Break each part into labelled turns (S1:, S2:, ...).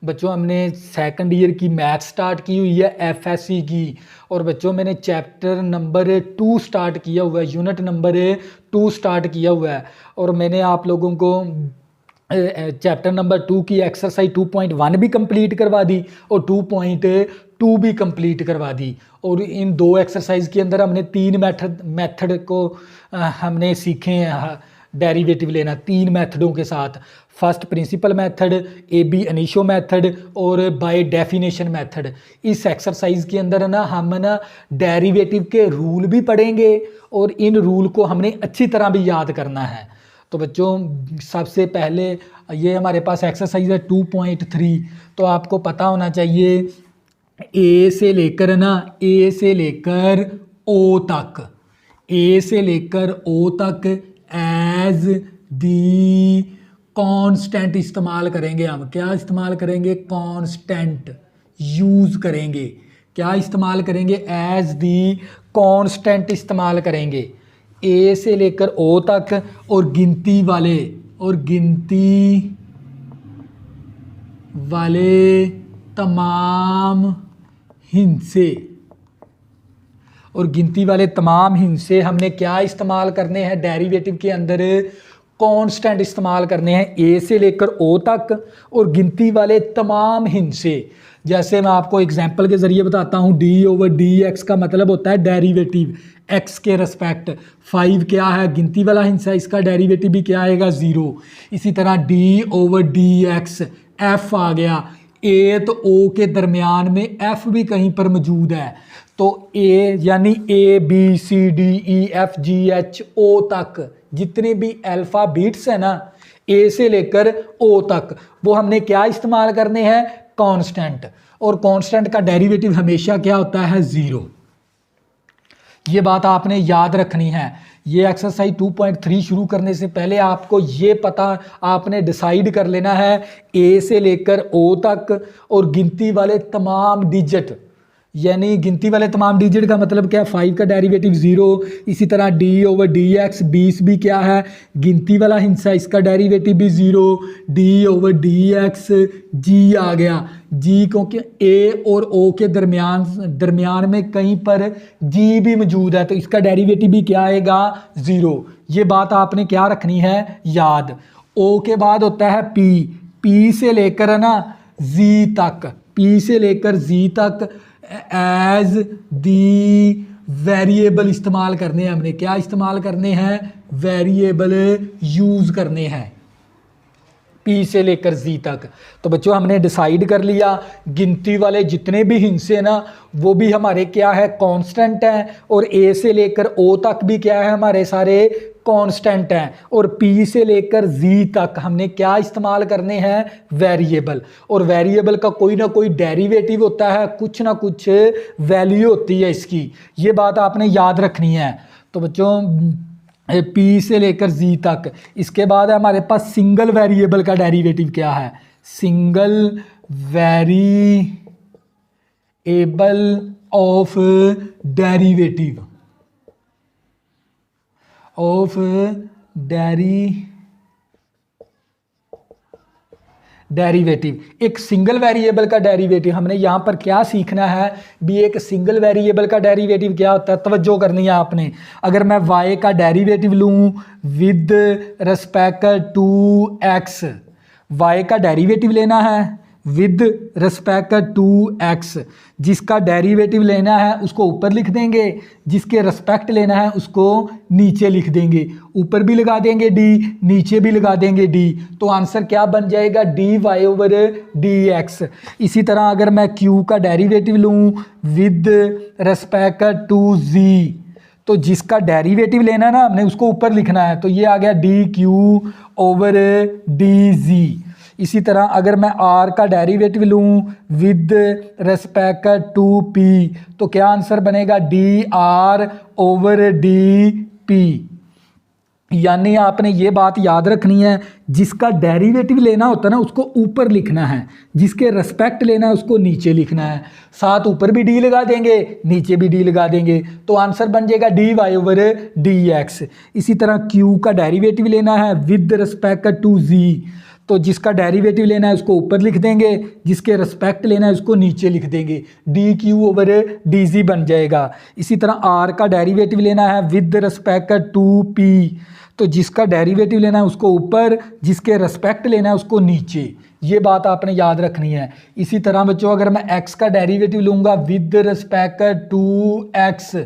S1: बच्चों हमने second year की मैथ स्टार्ट की हुई है एफएससी की। और बच्चों मैंने चैप्टर नंबर 2 स्टार्ट किया हुआ है, यूनिट नंबर 2 स्टार्ट किया हुआ है। और मैंने आप लोगों को चैप्टर नंबर 2 की एक्सरसाइज 2.1 भी कंप्लीट करवा दी और 2.2 भी कंप्लीट करवा दी। और इन दो एक्सरसाइज के अंदर हमने 3 मेथड को हमने सीखे हैं डेरिवेटिव लेना, 3 मेथडों के साथ। फर्स्ट प्रिंसिपल मेथड, AB अनीशो मेथड और बाय डेफिनेशन मेथड। इस एक्सरसाइज के अंदर ना हम ना डेरिवेटिव के रूल भी पढ़ेंगे और इन रूल को हमने अच्छी तरह भी याद करना है। तो बच्चों सबसे पहले ये हमारे पास एक्सरसाइज है 2.3। तो आपको पता होना चाहिए ए से लेकर ओ तक, ए से लेकर ओ तक एज दी कांस्टेंट इस्तेमाल करेंगे। हम क्या इस्तेमाल करेंगे? कांस्टेंट यूज करेंगे। क्या इस्तेमाल करेंगे? एज दी कांस्टेंट इस्तेमाल करेंगे ए से लेकर ओ तक। और गिनती वाले तमाम हिस्से, और गिनती वाले तमाम हिस्से हमने क्या इस्तेमाल करने हैं डेरिवेटिव के अंदर? कांस्टेंट इस्तेमाल करने हैं ए से लेकर ओ तक और गिनती वाले तमाम हिस्से। जैसे मैं आपको एग्जांपल के ज़रिए बताता हूँ, d/dx का मतलब होता है डेरिवेटिव x के रेस्पेक्ट। 5 क्या है? गिनती वाला हिस्सा, इसका डेरिवेटिव भी क्या आएगा? 0। इसी तरह d/dx f आ गया। ए तो ओ के दरमियान में f भी कहीं पर मौजूद है, तो ए यानी ABCDEFGHO तक जितने भी अल्फ़ाबेट्स है ना, ए से लेकर ओ तक, वो हमने क्या इस्तेमाल करने हैं? कांस्टेंट। और कांस्टेंट का डेरिवेटिव हमेशा क्या होता है? 0। ये बात आपने याद रखनी है। ये एक्सरसाइज 2.3 शुरू करने से पहले आपको ये पता आपने डिसाइड कर लेना है ए से लेकर ओ तक और गिनती वाले तमाम डिजिट, यानी गिनती वाले तमाम डिजिट का मतलब क्या? 5 का डेरिवेटिव 0। इसी तरह d/dx 20 भी क्या है? गिनती वाला हिस्सा, इसका डेरिवेटिव भी 0। d/dx g आ गया। g क्योंकि a और o के दरमियान में कहीं पर g भी मौजूद है, तो इसका डेरिवेटिव भी क्या आएगा? 0। ये बात आपने क्या रखनी है? याद। o के बाद होता है p से लेकर ना z तक, p से लेकर z तक एज दी वेरिएबल इस्तेमाल करने हैं। हमने क्या इस्तेमाल करने हैं? वेरिएबल यूज करने हैं P से लेकर Z तक। तो बच्चों हमने डिसाइड कर लिया गिनती वाले जितने भी हिस्से ना वो भी हमारे क्या है? कांस्टेंट हैं। और A से लेकर O तक भी क्या है? हमारे सारे कांस्टेंट हैं। और P से लेकर Z तक हमने क्या इस्तेमाल करने हैं? वेरिएबल। और वेरिएबल का कोई ना कोई डेरिवेटिव होता है, कुछ ना कुछ वैल्यू होती है इसकी। ये बात आपने याद रखनी है। तो बच्चों P से लेकर Z तक। इसके बाद है हमारे पास सिंगल वेरिएबल का डेरिवेटिव क्या है? Single variable of derivative. एक सिंगल वेरिएबल का डेरिवेटिव हमने यहाँ पर क्या सीखना है भी? एक सिंगल वेरिएबल का डेरिवेटिव क्या होता है? तवज्जो करनी है आपने। अगर मैं y का डेरिवेटिव लूँ with respect to x, y का डेरिवेटिव लेना है विद रिस्पेक्ट टू x, जिसका डेरिवेटिव लेना है उसको ऊपर लिख देंगे, जिसके रिस्पेक्ट लेना है उसको नीचे लिख देंगे। ऊपर भी लगा देंगे d, नीचे भी लगा देंगे d, तो आंसर क्या बन जाएगा? dy/dx। इसी तरह अगर मैं q का डेरिवेटिव लूँ विद रिस्पेक्ट टू z, तो जिसका डेरिवेटिव लेना है ना हमने उसको ऊपर लिखना है, तो ये आ गया dq/dz। इसी तरह अगर मैं r का डेरिवेटिव लूँ विद रिस्पेक्ट टू p, तो क्या आंसर बनेगा? dr/dp। यानी आपने ये बात याद रखनी है, जिसका डेरिवेटिव लेना होता है ना उसको ऊपर लिखना है, जिसके रिस्पेक्ट लेना है उसको नीचे लिखना है। साथ ऊपर भी d लगा देंगे, नीचे भी d लगा देंगे, तो आंसर बन जाएगा dy/dx। इसी तरह q का डेरिवेटिव लेना है विद रिस्पेक्ट टू z, तो जिसका डेरिवेटिव लेना है उसको ऊपर लिख देंगे, जिसके रिस्पेक्ट लेना है उसको नीचे लिख देंगे, D q over d z बन जाएगा। इसी तरह आर का डेरिवेटिव लेना है विद रिस्पेक्ट टू पी, तो जिसका डेरिवेटिव लेना है उसको ऊपर, जिसके रिस्पेक्ट लेना है उसको नीचे। ये बात आपने याद रखनी है। इसी तरह बच्चों अगर मैं x का डेरिवेटिव लूँगा विद रिस्पेक्ट टू x,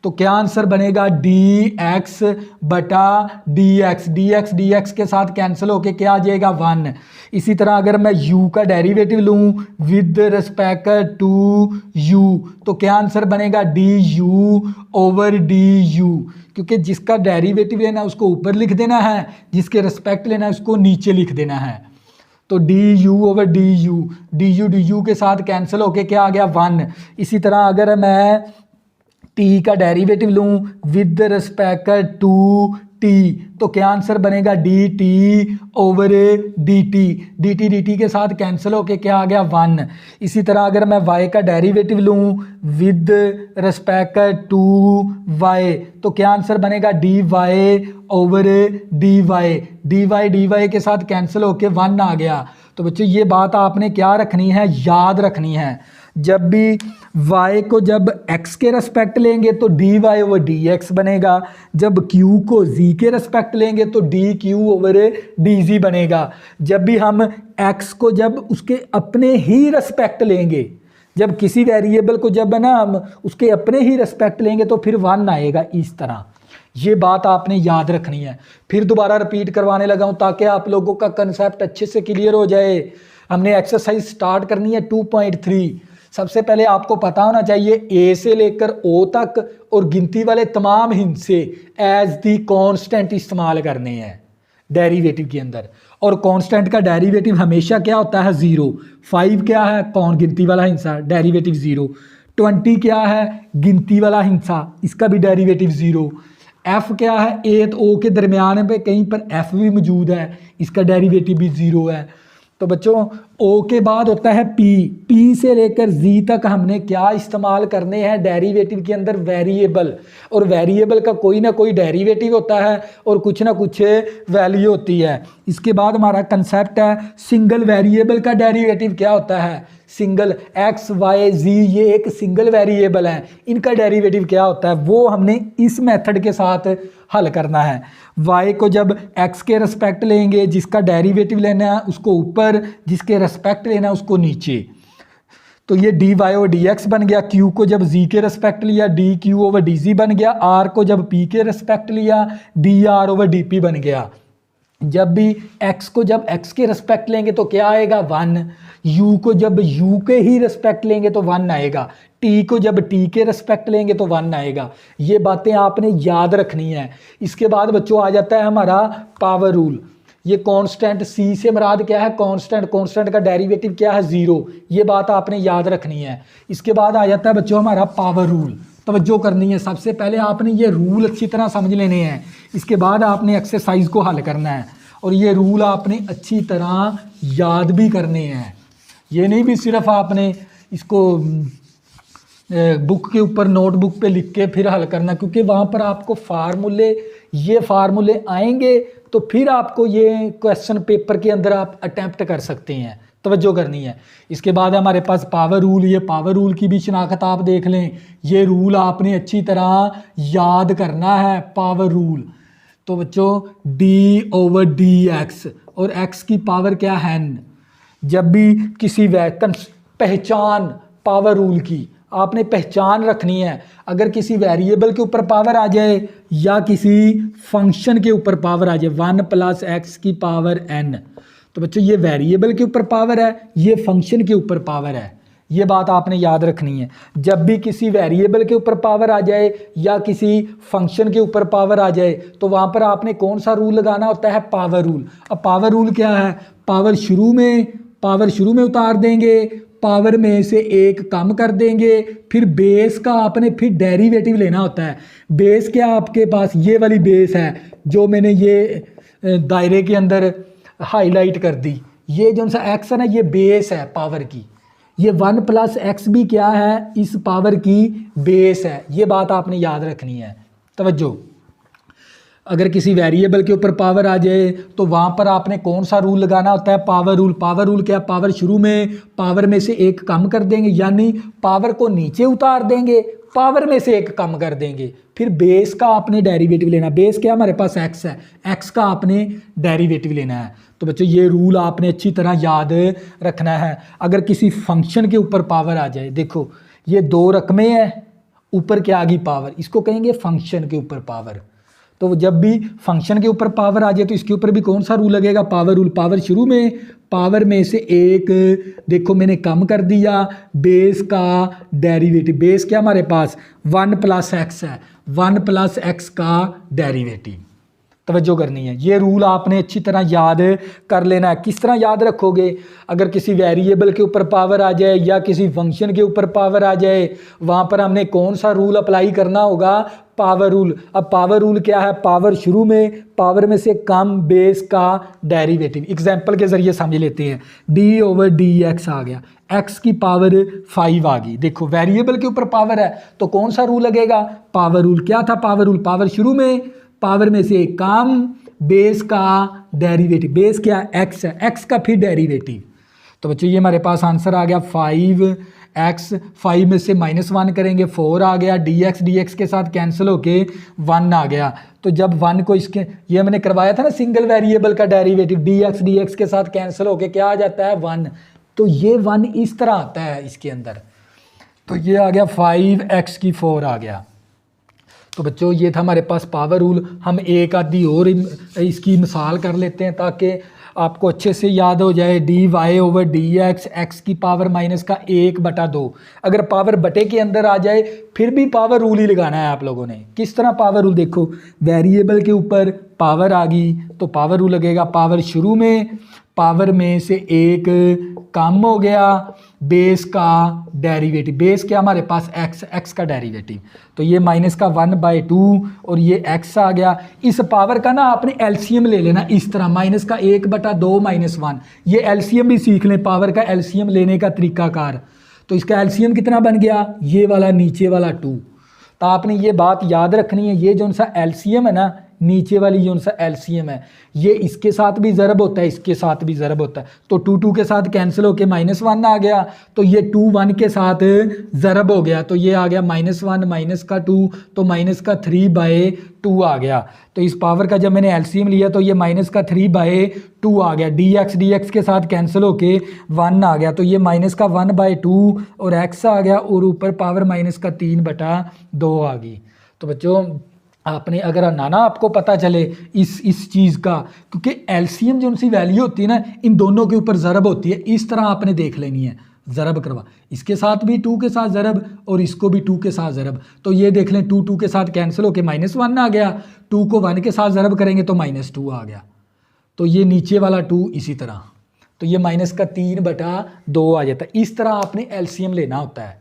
S1: तो क्या आंसर बनेगा डी एक्स बटा डी एक्स। डी एक्स के साथ कैंसिल होके क्या आ जाएगा 1। इसी तरह अगर मैं u का डेरिवेटिव लूँ विद रिस्पेक्ट टू u, तो क्या आंसर बनेगा D you over D you, क्योंकि जिसका डेरिवेटिव लेना है उसको ऊपर लिख देना है, जिसके रिस्पेक्ट लेना है उसको नीचे लिख देना है। तो D you over D you के साथ कैंसिल होके क्या आ गया 1। इसी तरह अगर मैं टी का डेरिवेटिव लूँ विद रिस्पेक्ट टू टी, तो क्या आंसर बनेगा D T over D T के साथ कैंसिल होके क्या आ गया 1। इसी तरह अगर मैं y का डेरिवेटिव लूँ विद रिस्पेक्ट टू y, तो क्या आंसर बनेगा d Y over d y के साथ कैंसिल होके 1 आ गया। तो बच्चों ये बात आपने क्या रखनी है, याद रखनी है। जब भी y को जब x के रेस्पेक्ट लेंगे तो d Y over D x बनेगा, जब q को z के रेस्पेक्ट लेंगे तो d q over d z बनेगा। जब भी हम x को जब उसके अपने ही रेस्पेक्ट लेंगे, जब किसी वेरिएबल को जब ना हम उसके अपने ही रेस्पेक्ट लेंगे तो फिर 1 आएगा इस तरह। ये बात आपने याद रखनी है। फिर दोबारा रिपीट करवाने लगा हूँ ताकि आप लोगों का कंसेप्ट अच्छे से क्लियर हो जाए। हमने एक्सरसाइज स्टार्ट करनी है 2.3। सबसे पहले आपको पता होना चाहिए ए से लेकर ओ तक और गिनती वाले तमाम हिस्से एज दी कांस्टेंट इस्तेमाल करने हैं डेरिवेटिव के अंदर। और कांस्टेंट का डेरिवेटिव हमेशा क्या होता है 0। 5 क्या है कौन गिनती वाला हिस्सा, डेरिवेटिव 0। 20 क्या है गिनती वाला हिस्सा, इसका भी डेरिवेटिव 0। एफ क्या है ए तो ओ के दरमियान पे कहीं पर एफ भी मौजूद है, इसका डेरिवेटिव भी 0 है। तो बच्चों ओ के बाद होता है पी से लेकर जी तक हमने क्या इस्तेमाल करने हैं डेरिवेटिव के अंदर, वेरिएबल। और वेरिएबल का कोई ना कोई डेरिवेटिव होता है और कुछ ना कुछ वैल्यू होती है। इसके बाद हमारा कंसेप्ट है सिंगल वेरिएबल का डेरिवेटिव क्या होता है, सिंगल एक्स वाई जी ये एक सिंगल वेरिएबल है, इनका डेरिवेटिव क्या होता है वो हमने इस मेथड के साथ हल करना है। y को जब x के रेस्पेक्ट लेंगे, जिसका डेरिवेटिव लेना है उसको ऊपर, जिसके रेस्पेक्ट लेना है उसको नीचे, तो ये D Y over D x बन गया। q को जब z के रेस्पेक्ट लिया d q over d z बन गया। r को जब p के रेस्पेक्ट लिया d r over d p बन गया। जब भी x को जब x के रेस्पेक्ट लेंगे तो क्या आएगा 1। u को जब u के ही रेस्पेक्ट लेंगे तो 1 आएगा। t को जब t के रेस्पेक्ट लेंगे तो 1 आएगा। ये बातें आपने याद रखनी है। इसके बाद बच्चों आ जाता है हमारा पावर रूल। ये कांस्टेंट c से मुराद क्या है, कांस्टेंट का डेरिवेटिव क्या है 0। ये बात आपने याद रखनी है। इसके बाद आ जाता है बच्चों हमारा पावर रूल। तवज्जो करनी है, सबसे पहले आपने ये रूल अच्छी तरह समझ लेने हैं, इसके बाद आपने एक्सरसाइज को हल करना है। और ये रूल आपने अच्छी तरह याद भी करने हैं। ये नहीं भी सिर्फ आपने इसको बुक के ऊपर नोटबुक पे लिख के फिर हल करना, क्योंकि वहाँ पर आपको ये फार्मूले आएंगे तो फिर आपको ये क्वेश्चन पेपर के अंदर आप अटैम्प्ट कर सकते हैं। तवज्जो करनी है। इसके बाद हमारे पास पावर रूल, ये पावर रूल की भी शनाख्त आप देख लें। ये रूल आपने अच्छी तरह याद करना है पावर रूल। तो बच्चों d ओवर डी एक्स और x की पावर क्या है n। जब भी किसी पहचान पावर रूल की आपने पहचान रखनी है। अगर किसी वेरिएबल के ऊपर पावर आ जाए या किसी फंक्शन के ऊपर पावर आ जाए 1 + x की पावर n, तो बच्चों ये वेरिएबल के ऊपर पावर है, ये फंक्शन के ऊपर पावर है। ये बात आपने याद रखनी है। जब भी किसी वेरिएबल के ऊपर पावर आ जाए या किसी फंक्शन के ऊपर पावर आ जाए तो वहाँ पर आपने कौन सा रूल लगाना होता है, पावर रूल। अब पावर रूल क्या है, पावर शुरू में उतार देंगे, पावर में से एक कम कर देंगे, फिर बेस का आपने फिर डेरिवेटिव लेना होता है। बेस क्या आपके पास ये वाली बेस है जो मैंने ये दायरे के अंदर हाईलाइट कर दी। ये जो सा एक्स है ना ये बेस है पावर की, ये 1 + x भी क्या है इस पावर की बेस है। ये बात आपने याद रखनी है। तवज्जो। अगर किसी वेरिएबल के ऊपर पावर आ जाए तो वहाँ पर आपने कौन सा रूल लगाना होता है, पावर रूल। पावर रूल क्या, पावर शुरू में पावर में से एक कम कर देंगे, यानी पावर को नीचे उतार देंगे, पावर में से एक कम कर देंगे। फिर बेस का आपने डेरिवेटिव लेना, बेस क्या हमारे पास x है, x का आपने डेरिवेटिव लेना है। तो बच्चों ये रूल आपने अच्छी तरह याद रखना है। अगर किसी फंक्शन के ऊपर पावर आ जाए, देखो ये दो रकमें हैं, ऊपर क्या आ गई पावर, इसको कहेंगे फंक्शन के ऊपर पावर। तो जब भी फंक्शन के ऊपर पावर आ जाए तो इसके ऊपर भी कौन सा रूल लगेगा, पावर रूल। पावर शुरू में पावर में से एक देखो मैंने कम कर दिया, बेस का डेरिवेटिव। बेस क्या हमारे पास 1 + x है, 1 + x का डेरिवेटिव। तवज्जो करनी है, ये रूल आपने अच्छी तरह याद कर लेना है। किस तरह याद रखोगे, अगर किसी वेरिएबल के ऊपर पावर आ जाए या किसी फंक्शन के ऊपर पावर आ जाए, वहाँ पर हमने कौन सा रूल अप्लाई करना होगा, पावर रूल। अब पावर रूल क्या है, पावर शुरू में पावर में से कम बेस का डेरिवेटिव। एग्जाम्पल के जरिए समझ लेते हैं, d/dx आ गया, x की पावर 5 आ गई। देखो वेरिएबल के ऊपर पावर है तो कौन सा रूल लगेगा, पावर रूल। क्या था पावर रूल, पावर शुरू में पावर में से एक कम बेस का डेरिवेटिव। बेस क्या x है, x का फिर डेरिवेटिव। तो बच्चों ये हमारे पास आंसर आ गया 5x, 5 में से -1 करेंगे 4 आ गया, dx के साथ कैंसिल होके 1 आ गया। तो जब 1 को इसके, ये मैंने करवाया था ना सिंगल वेरिएबल का डेरिवेटिव, dx के साथ कैंसिल होके क्या आ जाता है 1। तो ये 1 इस तरह आता है इसके अंदर। तो ये आ गया 5x की 4 आ गया। तो बच्चों ये था हमारे पास पावर रूल। हम एक आधी और इसकी मिसाल कर लेते हैं ताकि आपको अच्छे से याद हो जाए। dy/dx x की पावर -1/2। अगर पावर बटे के अंदर आ जाए फिर भी पावर रूल ही लगाना है आप लोगों ने। किस तरह पावर रूल, देखो वेरिएबल के ऊपर पावर आ गई तो पावर रूल लगेगा, पावर शुरू में पावर में से एक कम हो गया, बेस का डेरिवेटिव। बेस क्या हमारे पास x का डेरिवेटिव। तो ये -1/2 और ये x आ गया। इस पावर का ना आपने एलसीएम ले लेना इस तरह, -1/2 -1। ये एलसीएम भी सीख लें, पावर का एलसीएम लेने का तरीकाकार। तो इसका एलसीएम कितना बन गया, ये वाला नीचे वाला 2। तो आपने ये बात याद रखनी है, ये जो सा एलसीएम है ना, नीचे वाली जो सा एलसीएम है, ये इसके साथ भी ज़रब होता है, इसके साथ भी ज़रब होता है। तो 2 के साथ कैंसिल होके -1 आ गया, तो ये 2 1 के साथ ज़रब हो गया, तो ये आ गया -1 -2, तो -3/2 आ गया। तो इस पावर का जब मैंने एलसीएम लिया तो ये -3/2 आ गया, dx के साथ कैंसिल होके 1 आ गया, तो ये -1/2 और x आ गया, और ऊपर पावर -3/2 आ गई। तो बच्चों आपने अगर नाना आपको पता चले इस चीज़ का, क्योंकि एलसीएम जो उनकी वैल्यू होती है ना, इन दोनों के ऊपर ज़रब होती है, इस तरह आपने देख लेनी है। ज़रब करवा, इसके साथ भी 2 के साथ ज़रब और इसको भी 2 के साथ ज़रब। तो ये देख लें 2 के साथ कैंसिल होके -1 आ गया, 2 को 1 के साथ ज़रब करेंगे तो -2 आ गया। तो ये नीचे वाला 2 इसी तरह, तो ये -3/2 आ जाता है। इस तरह आपने एलसीएम लेना होता है।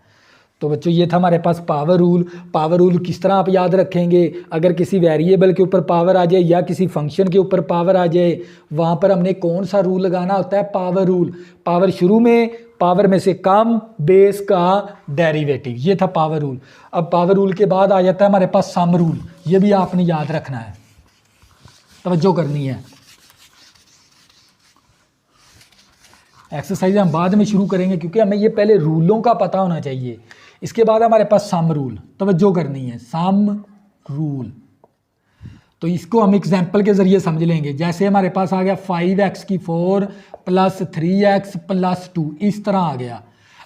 S1: तो बच्चों ये था हमारे पास पावर रूल। पावर रूल किस तरह आप याद रखेंगे, अगर किसी वेरिएबल के ऊपर पावर आ जाए या किसी फंक्शन के ऊपर पावर आ जाए, वहाँ पर हमने कौन सा रूल लगाना होता है, पावर रूल। पावर शुरू में पावर में से कम बेस का डेरिवेटिव, ये था पावर रूल। अब पावर रूल के बाद आ जाता है हमारे पास सम रूल, ये भी आपने याद रखना है, तवज्जो करनी है। एक्सरसाइज हम बाद में शुरू करेंगे क्योंकि हमें ये पहले रूलों का पता होना चाहिए। इसके बाद हमारे पास सम रूल, तवज्जो करनी है, सम रूल। तो इसको हम एग्जाम्पल के जरिए समझ लेंगे। जैसे हमारे पास आ गया 5x की 4 + 3x + 2, इस तरह आ गया।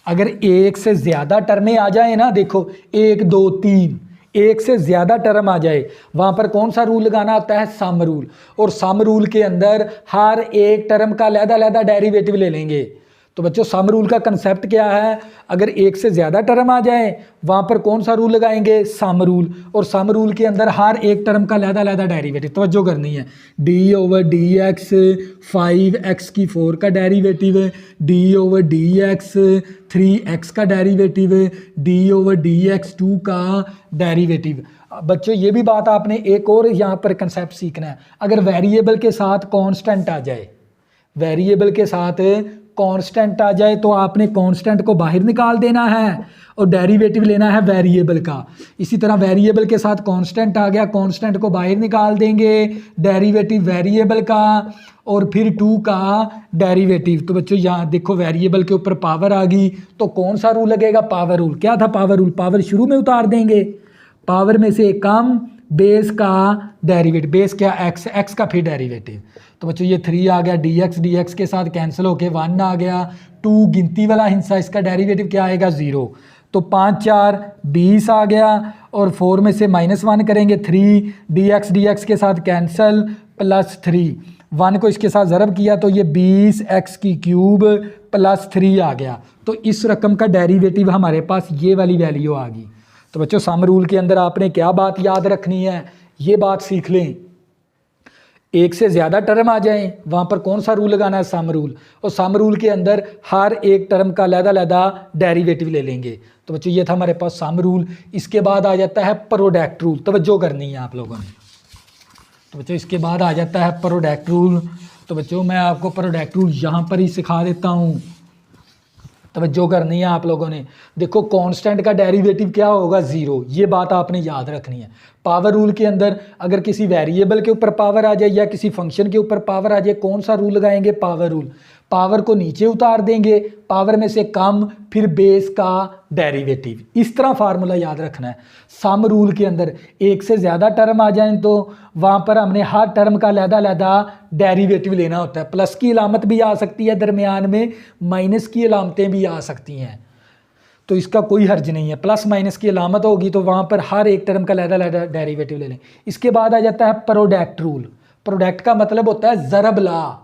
S1: अगर एक से ज़्यादा टर्में आ जाए ना, देखो 1 2 3, एक से ज़्यादा टर्म आ जाए, वहाँ पर कौन सा रूल लगाना होता है, सम रूल। और सम रूल के अंदर हर एक टर्म का अलग-अलग डेरिवेटिव ले लेंगे। तो बच्चों सम रूल का कंसेप्ट क्या है, अगर एक से ज़्यादा टर्म आ जाए वहाँ पर कौन सा रूल लगाएंगे, सम रूल। और सम रूल के अंदर हर एक टर्म का अलग-अलग डेरिवेटिव, तवज्जो करनी है। d/dx 5x की 4 का डेरिवेटिव है, d/dx 3x का डेरिवेटिव है, d/dx 2 का डेरिवेटिव। बच्चों ये भी बात आपने एक और यहाँ पर कंसेप्ट सीखना है। अगर वेरिएबल के साथ कांस्टेंट आ जाए, वेरिएबल के साथ कांस्टेंट आ जाए तो आपने कांस्टेंट को बाहर निकाल देना है और डेरिवेटिव लेना है वेरिएबल का। इसी तरह वेरिएबल के साथ कांस्टेंट आ गया, कांस्टेंट को बाहर निकाल देंगे, डेरिवेटिव वेरिएबल का और फिर 2 का डेरिवेटिव। तो बच्चों यहाँ देखो वेरिएबल के ऊपर पावर आ गई, तो कौन सा रूल लगेगा? Power rule. क्या था पावर रूल? पावर शुरू में उतार देंगे, पावर में से कम बेस का डेरिवेटिव, बेस क्या? एक्स, एक्स का फिर डेरिवेटिव। तो बच्चों ये 3 आ गया, डी एक्स के साथ कैंसिल होके 1 आ गया, 2 गिनती वाला हिस्सा, इसका डेरिवेटिव क्या आएगा? 0। तो 5 4 20 आ गया और 4 में से -1 करेंगे 3, डी एक्स के साथ कैंसिल प्लस 3, 1 को इसके साथ ज़रब किया तो ये 20x³ प्लस 3 आ गया। तो इस रकम का डेरिवेटिव हमारे पास ये वाली वैल्यू आ गई। तो बच्चों सम रूल के अंदर आपने क्या बात याद रखनी है, ये बात सीख लें। एक से ज़्यादा टर्म आ जाएं वहाँ पर कौन सा रूल लगाना है? Sum rule. और सम रूल के अंदर हर एक टर्म का अलग-अलग डेरिवेटिव ले लेंगे। तो बच्चों ये था हमारे पास सम रूल। इसके बाद आ जाता है प्रोडक्ट रूल, तवज्जो करनी है आप लोगों ने। तो बच्चों इसके बाद आ जाता है प्रोडक्ट रूल। तो बच्चों मैं आपको प्रोडक्ट रूल यहाँ पर ही सिखा देता हूँ, तवज्जो करनी है आप लोगों ने। देखो कांस्टेंट का डेरिवेटिव क्या होगा? 0। ये बात आपने याद रखनी है। पावर रूल के अंदर अगर किसी वेरिएबल के ऊपर पावर आ जाए या किसी फंक्शन के ऊपर पावर आ जाए, कौन सा रूल लगाएंगे? Power rule. पावर को नीचे उतार देंगे, पावर में से कम, फिर बेस का डेरिवेटिव। इस तरह फार्मूला याद रखना है। सम रूल के अंदर एक से ज़्यादा टर्म आ जाएं तो वहाँ पर हमने हर टर्म का अलग-अलग डेरिवेटिव लेना होता है। प्लस की अलामत भी आ सकती है दरमियान में, माइनस की अलामतें भी आ सकती हैं, तो इसका कोई हर्ज नहीं है। प्लस माइनस की अलामत होगी तो वहाँ पर हर एक टर्म का अलग-अलग डेरिवेटिव ले लें। इसके बाद आ जाता है प्रोडक्ट रूल। प्रोडक्ट का मतलब होता है ज़रब ला।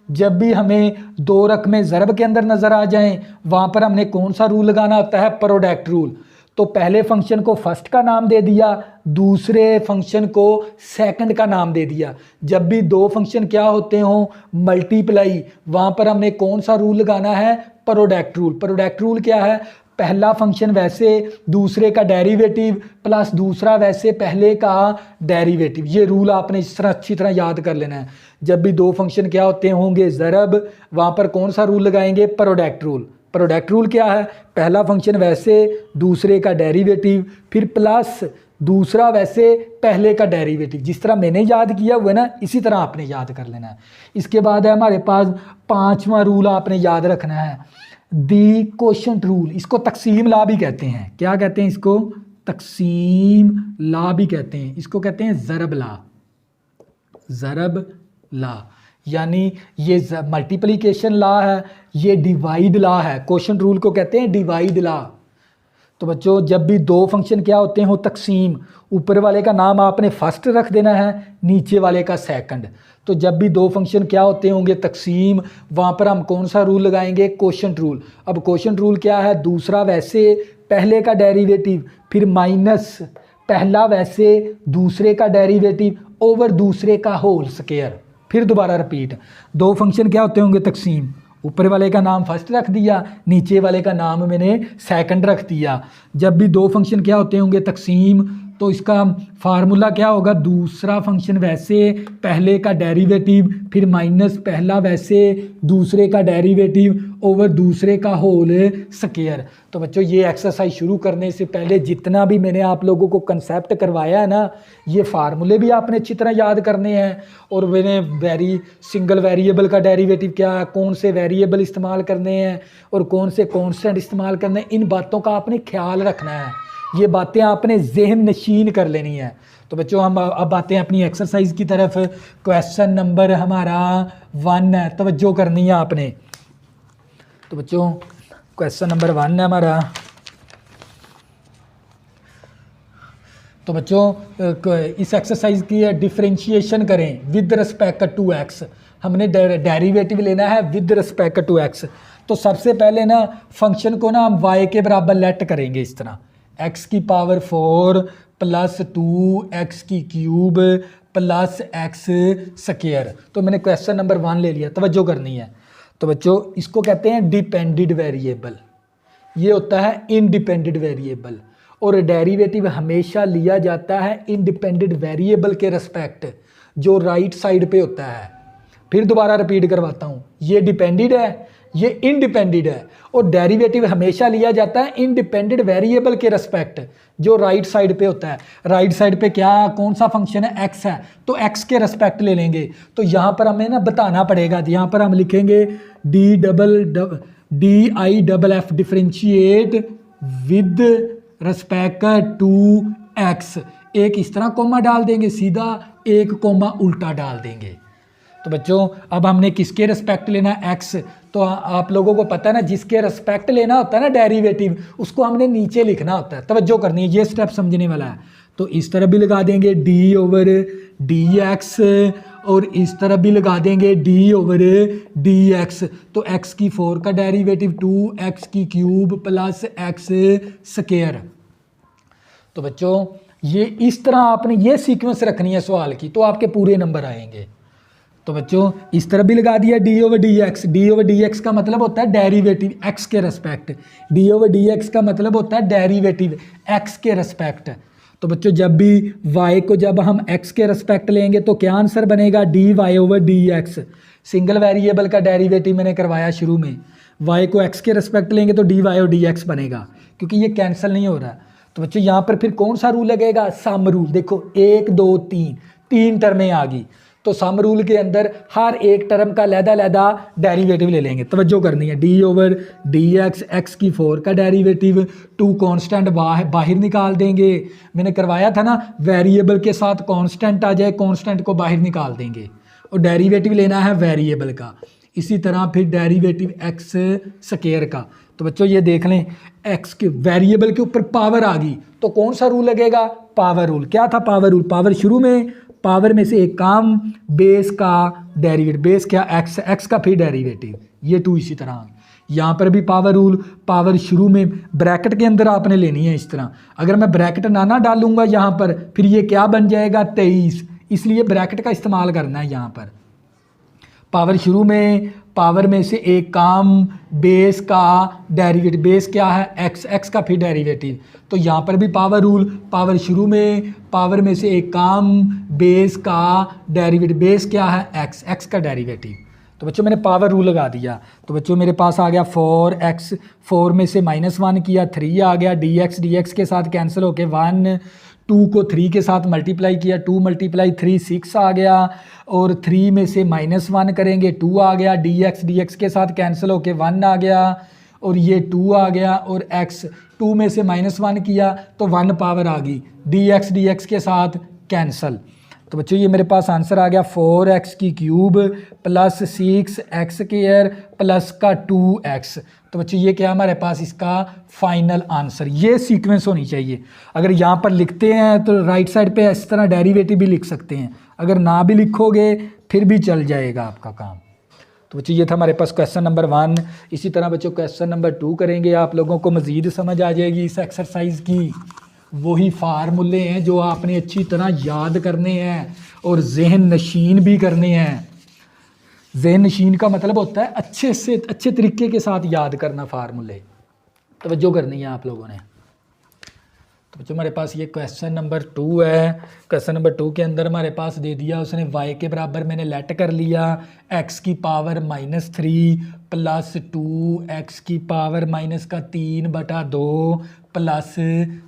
S1: जब भी हमें 2 रकमें ज़रब के अंदर नज़र आ जाएं वहाँ पर हमने कौन सा रूल लगाना होता है? Product rule. तो पहले फंक्शन को फर्स्ट का नाम दे दिया, दूसरे फंक्शन को सेकंड का नाम दे दिया। जब भी 2 फंक्शन क्या होते हों? मल्टीप्लाई, वहाँ पर हमने कौन सा रूल लगाना है? Product rule. प्रोडक्ट रूल क्या है? पहला फंक्शन वैसे दूसरे का डेरिवेटिव प्लस दूसरा वैसे पहले का डेरिवेटिव। ये रूल आपने इस तरह अच्छी तरह याद कर लेना है। जब भी 2 फंक्शन क्या होते होंगे? ज़रब, वहाँ पर कौन सा रूल लगाएंगे? Product rule. प्रोडक्ट रूल क्या है? पहला फंक्शन वैसे दूसरे का डेरिवेटिव फिर प्लस दूसरा वैसे पहले का डेरिवेटिव। जिस तरह मैंने याद किया हुआ है ना, इसी तरह आपने याद कर लेना है। इसके बाद है हमारे पास 5वां रूल आपने याद रखना है, दी कोशेंट रूल। इसको तकसीम ला भी कहते हैं। क्या कहते हैं इसको? तकसीम ला भी कहते हैं। इसको कहते हैं ज़रब ला। ज़रब ला यानी ये मल्टीप्लिकेशन ला है, ये डिवाइड ला है। कोशेंट रूल को कहते हैं डिवाइड ला। तो बच्चों जब भी 2 फंक्शन क्या होते हो? तकसीम। ऊपर वाले का नाम आपने फर्स्ट रख देना है, नीचे वाले का सेकंड। तो जब भी 2 फंक्शन क्या होते होंगे? तकसीम, वहाँ पर हम कौन सा रूल लगाएंगे? Quotient rule. अब कोशेंट रूल क्या है? दूसरा वैसे पहले का डेरिवेटिव फिर माइनस पहला वैसे दूसरे का डेरिवेटिव ओवर दूसरे का होल स्क्वायर। फिर दोबारा रिपीट, 2 फंक्शन क्या होते होंगे? तकसीम। ऊपर वाले का नाम फर्स्ट रख दिया, नीचे वाले का नाम मैंने सेकंड रख दिया। जब भी 2 फंक्शन क्या होते होंगे? तकसीम, तो इसका फार्मूला क्या होगा? दूसरा फंक्शन वैसे पहले का डेरिवेटिव फिर माइनस पहला वैसे दूसरे का डेरिवेटिव ओवर दूसरे का होल स्क्वायर। तो बच्चों ये एक्सरसाइज शुरू करने से पहले जितना भी मैंने आप लोगों को कंसेप्ट करवाया है ना, ये फार्मूले भी आपने अच्छी तरह याद करने हैं। और मैंने सिंगल वेरिएबल का डेरिवेटिव क्या है, कौन से वेरिएबल इस्तेमाल करने हैं और कौन से कॉन्स्टेंट इस्तेमाल करने हैं, इन बातों का आपने ख्याल रखना है। ये बातें आपने जहन नशीन कर लेनी है। तो बच्चों हम अब आते हैं अपनी एक्सरसाइज की तरफ। क्वेश्चन नंबर हमारा 1 है, तवज्जो करनी है आपने। तो बच्चों क्वेश्चन नंबर 1 है हमारा। तो बच्चों इस एक्सरसाइज की डिफरेंशिएशन करें विद रिस्पेक्ट टू एक्स। हमने डेरिवेटिव लेना है विद रिस्पेक्ट टू एक्स। तो सबसे पहले ना फंक्शन को ना हम y के बराबर लेट करेंगे इस तरह, x की power 4 plus 2x³ plus x square. तो मैंने क्वेश्चन नंबर 1 ले लिया, तवज्जो करनी है। तो बच्चों इसको कहते हैं डिपेंडेंट वेरिएबल, ये होता है इंडिपेंडेंट वेरिएबल। और डेरिवेटिव हमेशा लिया जाता है इंडिपेंडेंट वेरिएबल के रिस्पेक्ट, जो राइट साइड पे होता है। फिर दोबारा रिपीट करवाता हूँ, ये डिपेंडेंट है, ये इंडिपेंडेंट है और डेरिवेटिव हमेशा लिया जाता है इंडिपेंडेंट वेरिएबल के रिस्पेक्ट, जो राइट साइड पे होता है। राइट साइड पे क्या कौन सा फंक्शन है, एक्स है, तो एक्स के रिस्पेक्ट ले लेंगे। तो यहाँ पर हमें ना बताना पड़ेगा, यहाँ पर हम लिखेंगे DIFF differentiate with respect to x. एक इस तरह कोमा डाल देंगे सीधा, एक कोमा उल्टा डाल देंगे। तो बच्चों अब हमने किसके रिस्पेक्ट लेना है, एक्स। तो आप लोगों को पता है ना, जिसके रिस्पेक्ट लेना होता है ना डेरिवेटिव, उसको हमने नीचे लिखना होता है। तवज्जो करनी है, ये स्टेप समझने वाला है। तो इस तरह भी लगा देंगे d/dx और इस तरह भी लगा देंगे d/dx। तो x की 4 का डेरिवेटिव 2x की क्यूब प्लस x स्क्वायर। तो बच्चों ये इस तरह आपने ये सीक्वेंस रखनी है सवाल की, तो आपके पूरे नंबर आएंगे। तो बच्चों इस तरह भी लगा दिया d/dx। d/dx का मतलब होता है डेरिवेटिव x के रिस्पेक्ट, d/dx का मतलब होता है डेरिवेटिव x के रिस्पेक्ट। तो बच्चों जब भी y को जब हम x के रिस्पेक्ट लेंगे तो क्या आंसर बनेगा, dy/dx। सिंगल वेरिएबल का डेरिवेटिव मैंने करवाया शुरू में, y को x के रिस्पेक्ट लेंगे तो dy/dx बनेगा, क्योंकि ये कैंसिल नहीं हो रहा। तो बच्चों यहाँ पर फिर कौन सा रूल लगेगा, सम रूल। देखो 1 2 3 तीन टर्में आ गई, तो सम रूल के अंदर हर एक टर्म का लहदा डेरिवेटिव ले लेंगे। तवज्जो करनी है, d/dx x की 4 का डेरिवेटिव, 2 कांस्टेंट बाहर निकाल देंगे। मैंने करवाया था ना, वेरिएबल के साथ कांस्टेंट आ जाए, कांस्टेंट को बाहर निकाल देंगे और डेरिवेटिव लेना है वेरिएबल का। इसी तरह फिर डेरिवेटिव x स्क्वायर का। तो बच्चों ये देख लें, x के वेरिएबल के ऊपर पावर आ गई तो कौन सा रूल लगेगा, पावर रूल। क्या था पावर रूल, पावर शुरू में पावर में से एक काम, बेस का डेरिवेटिव, बेस क्या x का फिर डेरिवेटिव, ये 2। इसी तरह यहाँ पर भी पावर रूल, पावर शुरू में ब्रैकेट के अंदर आपने लेनी है इस तरह। अगर मैं ब्रैकेट ना डालूंगा यहाँ पर, फिर ये क्या बन जाएगा 23, इसलिए ब्रैकेट का इस्तेमाल करना है यहाँ पर। पावर शुरू में, पावर में से एक काम, बेस का डेरिवेटिव, बेस क्या है x का फिर डेरिवेटिव। तो यहाँ पर भी पावर रूल, पावर शुरू में, पावर में से एक काम, बेस का डेरिवेटिव, बेस क्या है x का डेरिवेटिव। तो बच्चों मैंने पावर रूल लगा दिया। तो बच्चों मेरे पास आ गया 4x, 4 में से -1 किया, 3 आ गया, dx के साथ कैंसिल होके 1, 2 को 3 के साथ मल्टीप्लाई किया, 2 × 3 6 आ गया, और 3 में से -1 करेंगे 2 आ गया, dx के साथ कैंसिल होके 1 आ गया, और ये 2 आ गया, और x 2 में से -1 किया तो 1 पावर आ गई, dx के साथ कैंसिल। तो बच्चों ये मेरे पास आंसर आ गया 4x की cube plus 6x square plus का 2x। तो बच्चों ये क्या हमारे पास इसका फाइनल आंसर, ये सीक्वेंस होनी चाहिए। अगर यहाँ पर लिखते हैं तो राइट साइड पे इस तरह डेरिवेटिव भी लिख सकते हैं, अगर ना भी लिखोगे फिर भी चल जाएगा आपका काम। तो बच्चों ये था हमारे पास क्वेश्चन नंबर 1। इसी तरह बच्चों क्वेश्चन नंबर 2 करेंगे, आप लोगों को मज़ीद समझ आ जाएगी इस एक्सरसाइज की। वही फार्मूले हैं जो आपने अच्छी तरह याद करने हैं और जहन नशीन भी करने हैं। जहन नशीन का मतलब होता है अच्छे से अच्छे तरीके के साथ याद करना फार्मूले। तवज्जो करनी है आप लोगों ने। तो बच्चों हमारे पास ये क्वेश्चन नंबर 2 है। क्वेश्चन नंबर 2 के अंदर हमारे पास दे दिया उसने y के बराबर मैंने लेट कर लिया x की पावर -3 प्लस 2x की पावर -3/2 प्लस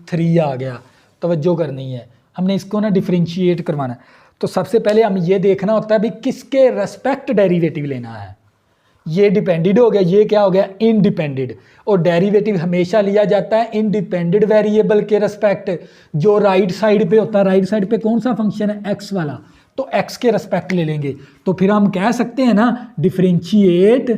S1: 3 आ गया। तवज्जो करनी है, हमने इसको ना डिफरेंशिएट करवाना है। तो सबसे पहले हम ये देखना होता है भी किसके रेस्पेक्ट डेरिवेटिव लेना है। ये डिपेंडेंट हो गया, ये क्या हो गया इंडिपेंडेंट। और डेरिवेटिव हमेशा लिया जाता है इंडिपेंडेंट वेरिएबल के रेस्पेक्ट, जो राइट साइड पे होता है। राइट साइड पे कौन सा फंक्शन है एक्स वाला, तो एक्स के रेस्पेक्ट ले लेंगे। तो फिर हम कह सकते हैं ना differentiate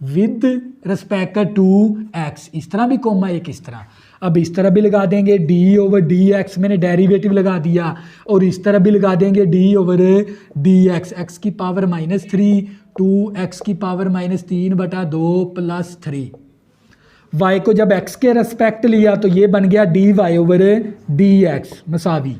S1: with respect to x, इस तरह भी कोमा एक इस तरह। अब इस तरह भी लगा देंगे d/dx, मैंने डेरिवेटिव लगा दिया, और इस तरह भी लगा देंगे d/dx, x की पावर -3 2x की पावर -3/2 प्लस 3। y को जब x के रेस्पेक्ट लिया तो ये बन गया dy/dx मसावी।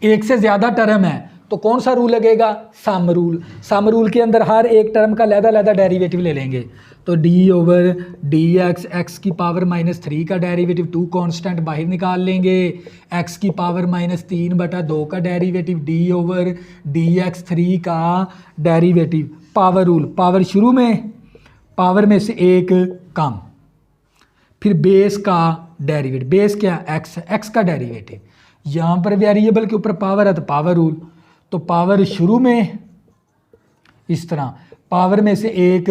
S1: एक से ज़्यादा टर्म है तो कौन सा रूल लगेगा, सम रूल। सम रूल के अंदर हर एक टर्म का लहदा डेरिवेटिव ले लेंगे। तो d/dx, x की पावर -3 का डेरिवेटिव, 2 कांस्टेंट बाहर निकाल लेंगे, x की पावर -3/2 का डेरिवेटिव, d/dx 3 का डेरिवेटिव। पावर रूल, पावर शुरू में, पावर में से एक कम, फिर बेस का डेरिवेटिव, बेस क्या एक्स, एक्स का डेरिवेटिव, यहाँ पर वेरिएबल के ऊपर पावर है तो पावर रूल, तो पावर शुरू में इस तरह, पावर में से एक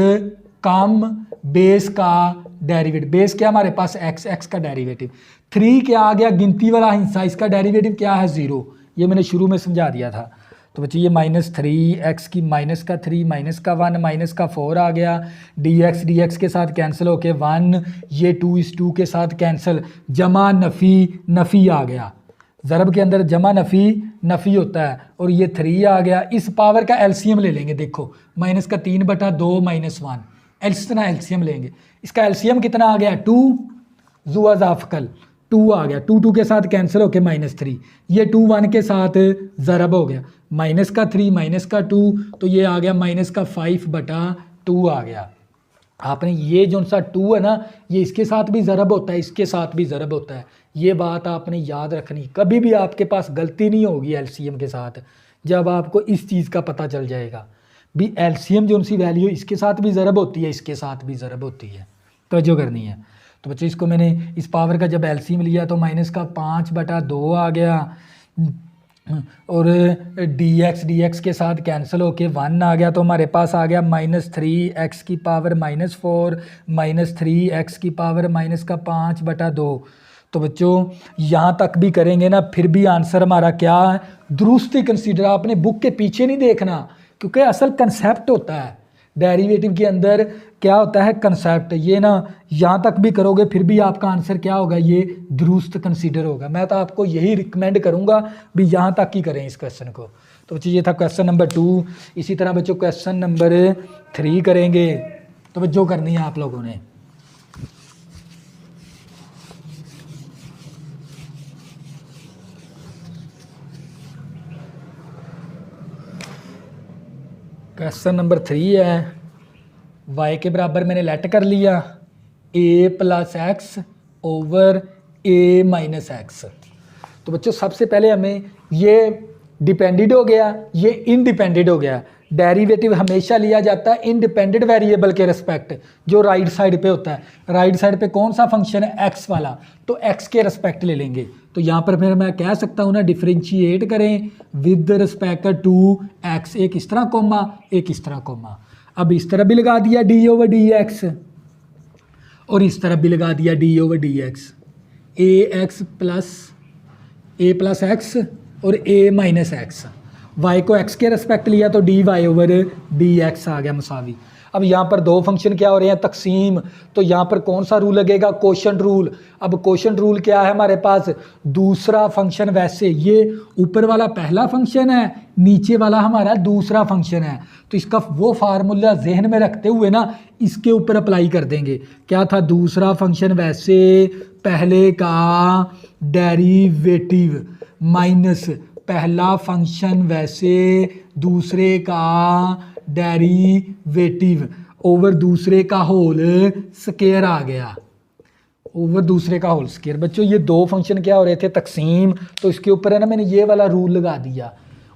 S1: कम बेस का डेरिवेटिव, बेस क्या हमारे पास एक्स, एक्स का डेरिवेटिव, 3 क्या आ गया गिनती वाला हिस्सा, इसका डेरिवेटिव क्या है 0, ये मैंने शुरू में समझा दिया था। तो बच्चे ये -3 एक्स की माइनस का 3 माइनस का 1 माइनस का 4 आ गया, डी एक्स के साथ कैंसिल होके 1, ये 2 इस 2 के साथ कैंसिल, जमा नफ़ी नफ़ी आ गया, ज़रब के अंदर जमा नफ़ी नफ़ी होता है, और ये 3 आ गया। इस पावर का एलसीएम ले लेंगे, देखो -3/2 -1, इस तरह एलसीएम लेंगे, इसका एलसीएम कितना आ गया 2, जुआ जाफकल 2 आ गया, 2 के साथ कैंसिल होके -3, ये 2 1 के साथ ज़रब हो गया, -3 -2, तो ये आ गया -5/2 आ गया। आपने ये जो सा 2 है ना, ये इसके साथ भी ज़रब होता है, इसके साथ भी ज़रब होता है, ये बात आपने याद रखनी, कभी भी आपके पास गलती नहीं होगी एलसीएम के साथ, जब आपको इस चीज़ का पता चल जाएगा भी एलसीएम जो सी वैल्यू इसके साथ भी ज़रब होती है, इसके साथ भी ज़रब होती है, तवज्जो करनी है। तो बच्चों इसको मैंने इस पावर का जब एलसीएम लिया तो -5/2 आ गया, और डी एक्स के साथ कैंसिल होके 1 आ गया, तो हमारे पास आ गया -3 एक्स की पावर -4 -3 एक्स की पावर -5/2। तो बच्चों यहाँ तक भी करेंगे ना, फिर भी आंसर हमारा क्या है, दुरुस्ती कंसीडर, आपने बुक के पीछे नहीं देखना, क्योंकि असल कंसेप्ट होता है डेरिवेटिव के अंदर, क्या होता है कंसेप्ट, ये ना यहाँ तक भी करोगे फिर भी आपका आंसर क्या होगा, ये दुरुस्त कंसीडर होगा। मैं तो आपको यही रिकमेंड करूँगा भी यहाँ तक ही करें इस क्वेश्चन को। तो बच्चों ये था क्वेश्चन नंबर 2। इसी तरह बच्चों क्वेश्चन नंबर 3 करेंगे, तो जो करनी है आप लोगों ने, क्वेश्चन नंबर 3 है, y के बराबर मैंने लेट कर लिया a + x over a - x। तो बच्चों सबसे पहले हमें ये डिपेंडेंट हो गया, ये इंडिपेंडेंट हो गया। डेरिवेटिव हमेशा लिया जाता है इंडिपेंडेंट वेरिएबल के रिस्पेक्ट, जो राइट साइड पे होता है। राइट साइड पे कौन सा फंक्शन है, x वाला, तो x के रिस्पेक्ट ले लेंगे। तो यहाँ पर फिर मैं कह सकता हूँ ना, डिफरेंशिएट करें विद रिस्पेक्ट टू x, एक इस तरह कोमा, एक इस तरह कोमा। अब इस तरह भी लगा दिया d/dx, और इस तरह भी लगा दिया d/dx, ax + x और a - x। y को x के रिस्पेक्ट लिया तो dy/dx आ गया मसावी। अब यहाँ पर दो फंक्शन क्या हो रहे हैं, तकसीम, तो यहाँ पर कौन सा रूल लगेगा, कोशेंट रूल। अब कोशेंट रूल क्या है हमारे पास, दूसरा फंक्शन, वैसे ये ऊपर वाला पहला फंक्शन है, नीचे वाला हमारा दूसरा फंक्शन है, तो इसका वो फार्मूला जहन में रखते हुए ना इसके ऊपर अप्लाई कर देंगे। क्या था, दूसरा फंक्शन वैसे पहले का डेरिवेटिव माइनस पहला फंक्शन वैसे दूसरे का डेरिवेटिव ओवर दूसरे का होल स्क्वायर आ गया, ओवर दूसरे का होल स्क्वायर। बच्चों ये दो फंक्शन क्या हो रहे थे, तकसीम, तो इसके ऊपर है ना मैंने ये वाला रूल लगा दिया।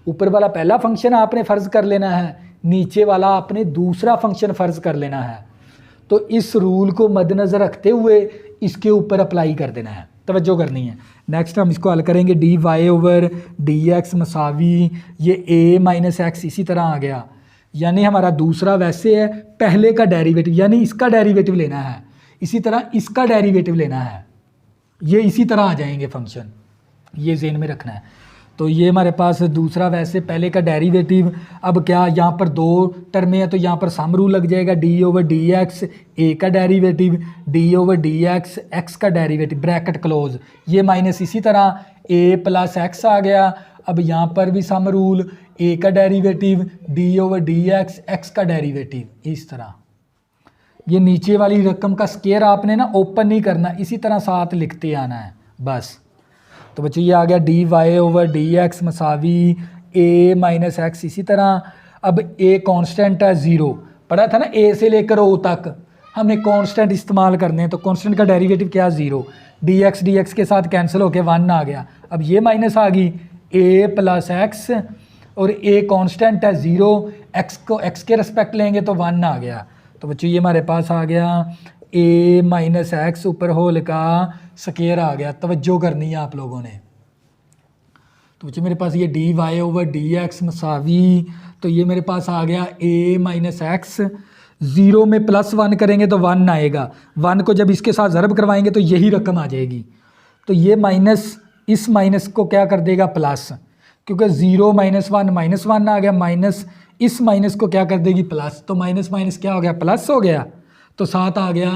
S1: ऊपर वाला पहला फंक्शन आपने फ़र्ज़ कर लेना है, नीचे वाला आपने दूसरा फंक्शन फ़र्ज़ कर लेना है। तो इस रूल को मद्देनज़र रखते हुए इसके ऊपर अप्लाई कर देना है, तवज्जो करनी है। नेक्स्ट हम इसको हल करेंगे, dy/dx मसावी ये a - x इसी तरह आ गया, यानी हमारा दूसरा वैसे है पहले का डेरिवेटिव, यानी इसका डेरिवेटिव लेना है, इसी तरह इसका डेरिवेटिव लेना है, ये इसी तरह आ जाएंगे फंक्शन, ये ज़हन में रखना है। तो ये हमारे पास दूसरा वैसे पहले का डेरिवेटिव। अब क्या यहाँ पर दो टर्में हैं तो यहाँ पर सम रूल लग जाएगा, d/dx a का डेरिवेटिव, d/dx x का डेरिवेटिव, ब्रैकेट क्लोज, ये माइनस इसी तरह a + x आ गया। अब यहाँ पर भी सम रूल, a का डेरिवेटिव, d/dx x का डेरिवेटिव, इस तरह। ये नीचे वाली रकम का स्क्वायर आपने ना ओपन नहीं करना, इसी तरह साथ लिखते आना है बस। तो बच्चों ये आ गया dy/dx मसावी a - x इसी तरह। अब a कांस्टेंट है 0, पढ़ा था ना a से लेकर o तक हमने कांस्टेंट इस्तेमाल करने हैं, तो कांस्टेंट का डेरिवेटिव क्या, 0, dx के साथ कैंसिल होके 1 आ गया। अब ये माइनस आ गई a + x, और a कांस्टेंट है 0, x को x के रिस्पेक्ट लेंगे तो 1 आ गया। तो बच्चों ये हमारे पास आ गया a माइनस एक्स ऊपर होल का स्क्वायर आ गया। तवज्जो करनी है आप लोगों ने। तो बच्चों मेरे पास ये D Y over D X मसावी, तो ये मेरे पास आ गया a माइनस एक्स, 0 में +1 करेंगे तो 1 आएगा, 1 को जब इसके साथ ज़रब करवाएंगे तो यही रकम आ जाएगी। तो ये माइनस इस माइनस को क्या कर देगा प्लस, क्योंकि 0 - 1 -1 आ गया, माइनस इस माइनस को क्या कर देगी प्लस, तो माइनस माइनस क्या हो गया प्लस हो गया। तो साथ आ गया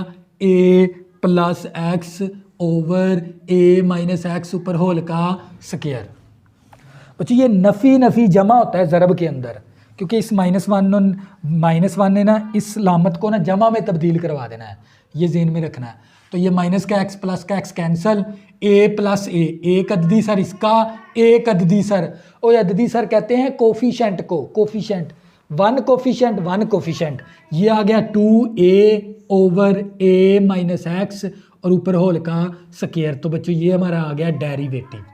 S1: a plus x over a minus x ऊपर होल का स्क्वायर। बच्चों ये नफ़ी नफ़ी जमा होता है ज़रब के अंदर, क्योंकि इस -1 ने ना इस लामत को ना जमा में तब्दील करवा देना है, ये ज़हन में रखना है। तो ये माइनस का एक्स प्लस का x cancel, a plus a, एक अददी सर इसका, एक अददी सर, और अददी सर कहते हैं कोफिशेंट को, कोफिशेंट 1 कोफिशेंट 1 कोफिशेंट। ये आ गया 2a over a minus x और ऊपर होल का स्क्वायर। तो बच्चों ये हमारा आ गया डेरिवेटिव।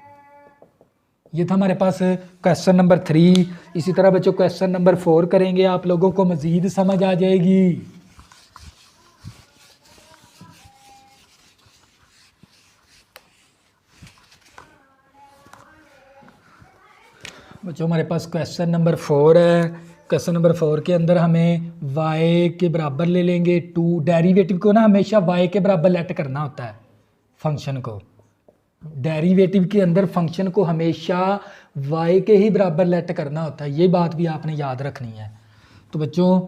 S1: ये था हमारे पास क्वेश्चन नंबर 3। इसी तरह बच्चों क्वेश्चन नंबर 4 करेंगे, आप लोगों को मज़ीद समझ आ जाएगी। बच्चों हमारे पास क्वेश्चन नंबर 4 है। क्वेश्चन नंबर 4 के अंदर हमें y के बराबर ले लेंगे 2, डेरिवेटिव को ना हमेशा y के बराबर लेट करना होता है फंक्शन को, डेरिवेटिव के अंदर फंक्शन को हमेशा y के ही बराबर लेट करना होता है, ये बात भी आपने याद रखनी है। तो बच्चों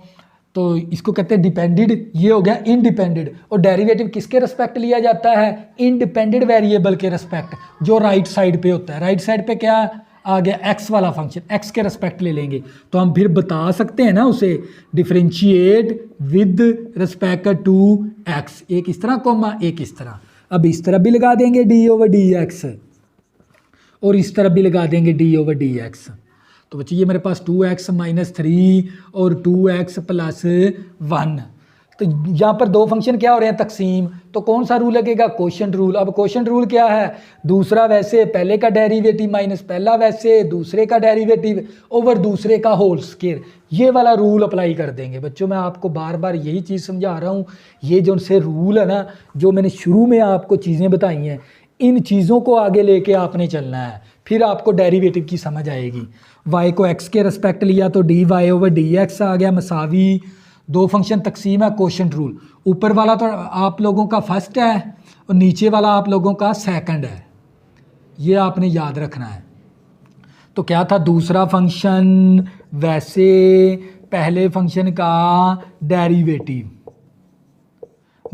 S1: तो इसको कहते हैं डिपेंडेड, ये हो गया इंडिपेंडेंट। और डेरिवेटिव किसके रिस्पेक्ट लिया जाता है, इंडिपेंडेंट वेरिएबल के रिस्पेक्ट, जो राइट साइड पे होता है। राइट साइड पे क्या आ गया x वाला फंक्शन, x के रिस्पेक्ट ले लेंगे तो हम फिर बता सकते हैं ना उसे, differentiate with respect to x, एक इस तरह कोमा एक इस तरह। अब इस तरह भी लगा देंगे d ओवर डी एक्स और इस तरह भी लगा देंगे d ओवर डी एक्स। तो बच्चे ये मेरे पास 2x - 3 और 2x + 1। तो यहाँ पर दो फंक्शन क्या हो रहे हैं तकसीम, तो कौन सा रूल लगेगा, कोशेंट रूल। अब कोशेंट रूल क्या है, दूसरा वैसे पहले का डेरिवेटिव माइनस पहला वैसे दूसरे का डेरिवेटिव ओवर दूसरे का होल स्क्वायर, ये वाला रूल अप्लाई कर देंगे। बच्चों मैं आपको बार बार यही चीज़ समझा रहा हूँ, ये जो उनसे रूल है ना, जो मैंने शुरू में आपको चीज़ें बताई हैं, इन चीज़ों को आगे लेके आपने चलना है, फिर आपको डेरिवेटिव की समझ आएगी। y को x के रिस्पेक्ट लिया तो dy ओवर dx आ गया मसावी, दो फंक्शन तकसीम है कोशेंट रूल, ऊपर वाला तो आप लोगों का फर्स्ट है और नीचे वाला आप लोगों का सेकंड है, ये आपने याद रखना है। तो क्या था, दूसरा फंक्शन वैसे पहले फंक्शन का डेरिवेटिव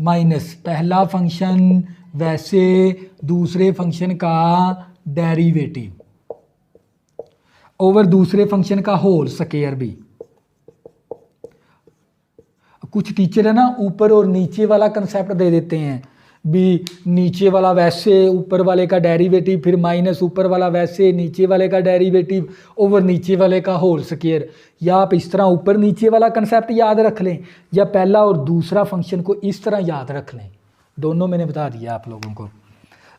S1: माइनस पहला फंक्शन वैसे दूसरे फंक्शन का डेरिवेटिव ओवर दूसरे फंक्शन का होल स्क्वायर भी। कुछ टीचर है ना ऊपर और नीचे वाला कंसेप्ट दे देते हैं, भी नीचे वाला वैसे ऊपर वाले का डेरिवेटिव, फिर माइनस ऊपर वाला वैसे नीचे वाले का डेरिवेटिव ओवर नीचे वाले का होल स्क्वायर। या आप इस तरह ऊपर नीचे वाला कंसेप्ट याद रख लें, या पहला और दूसरा फंक्शन को इस तरह याद रख लें, दोनों मैंने बता दिया आप लोगों को।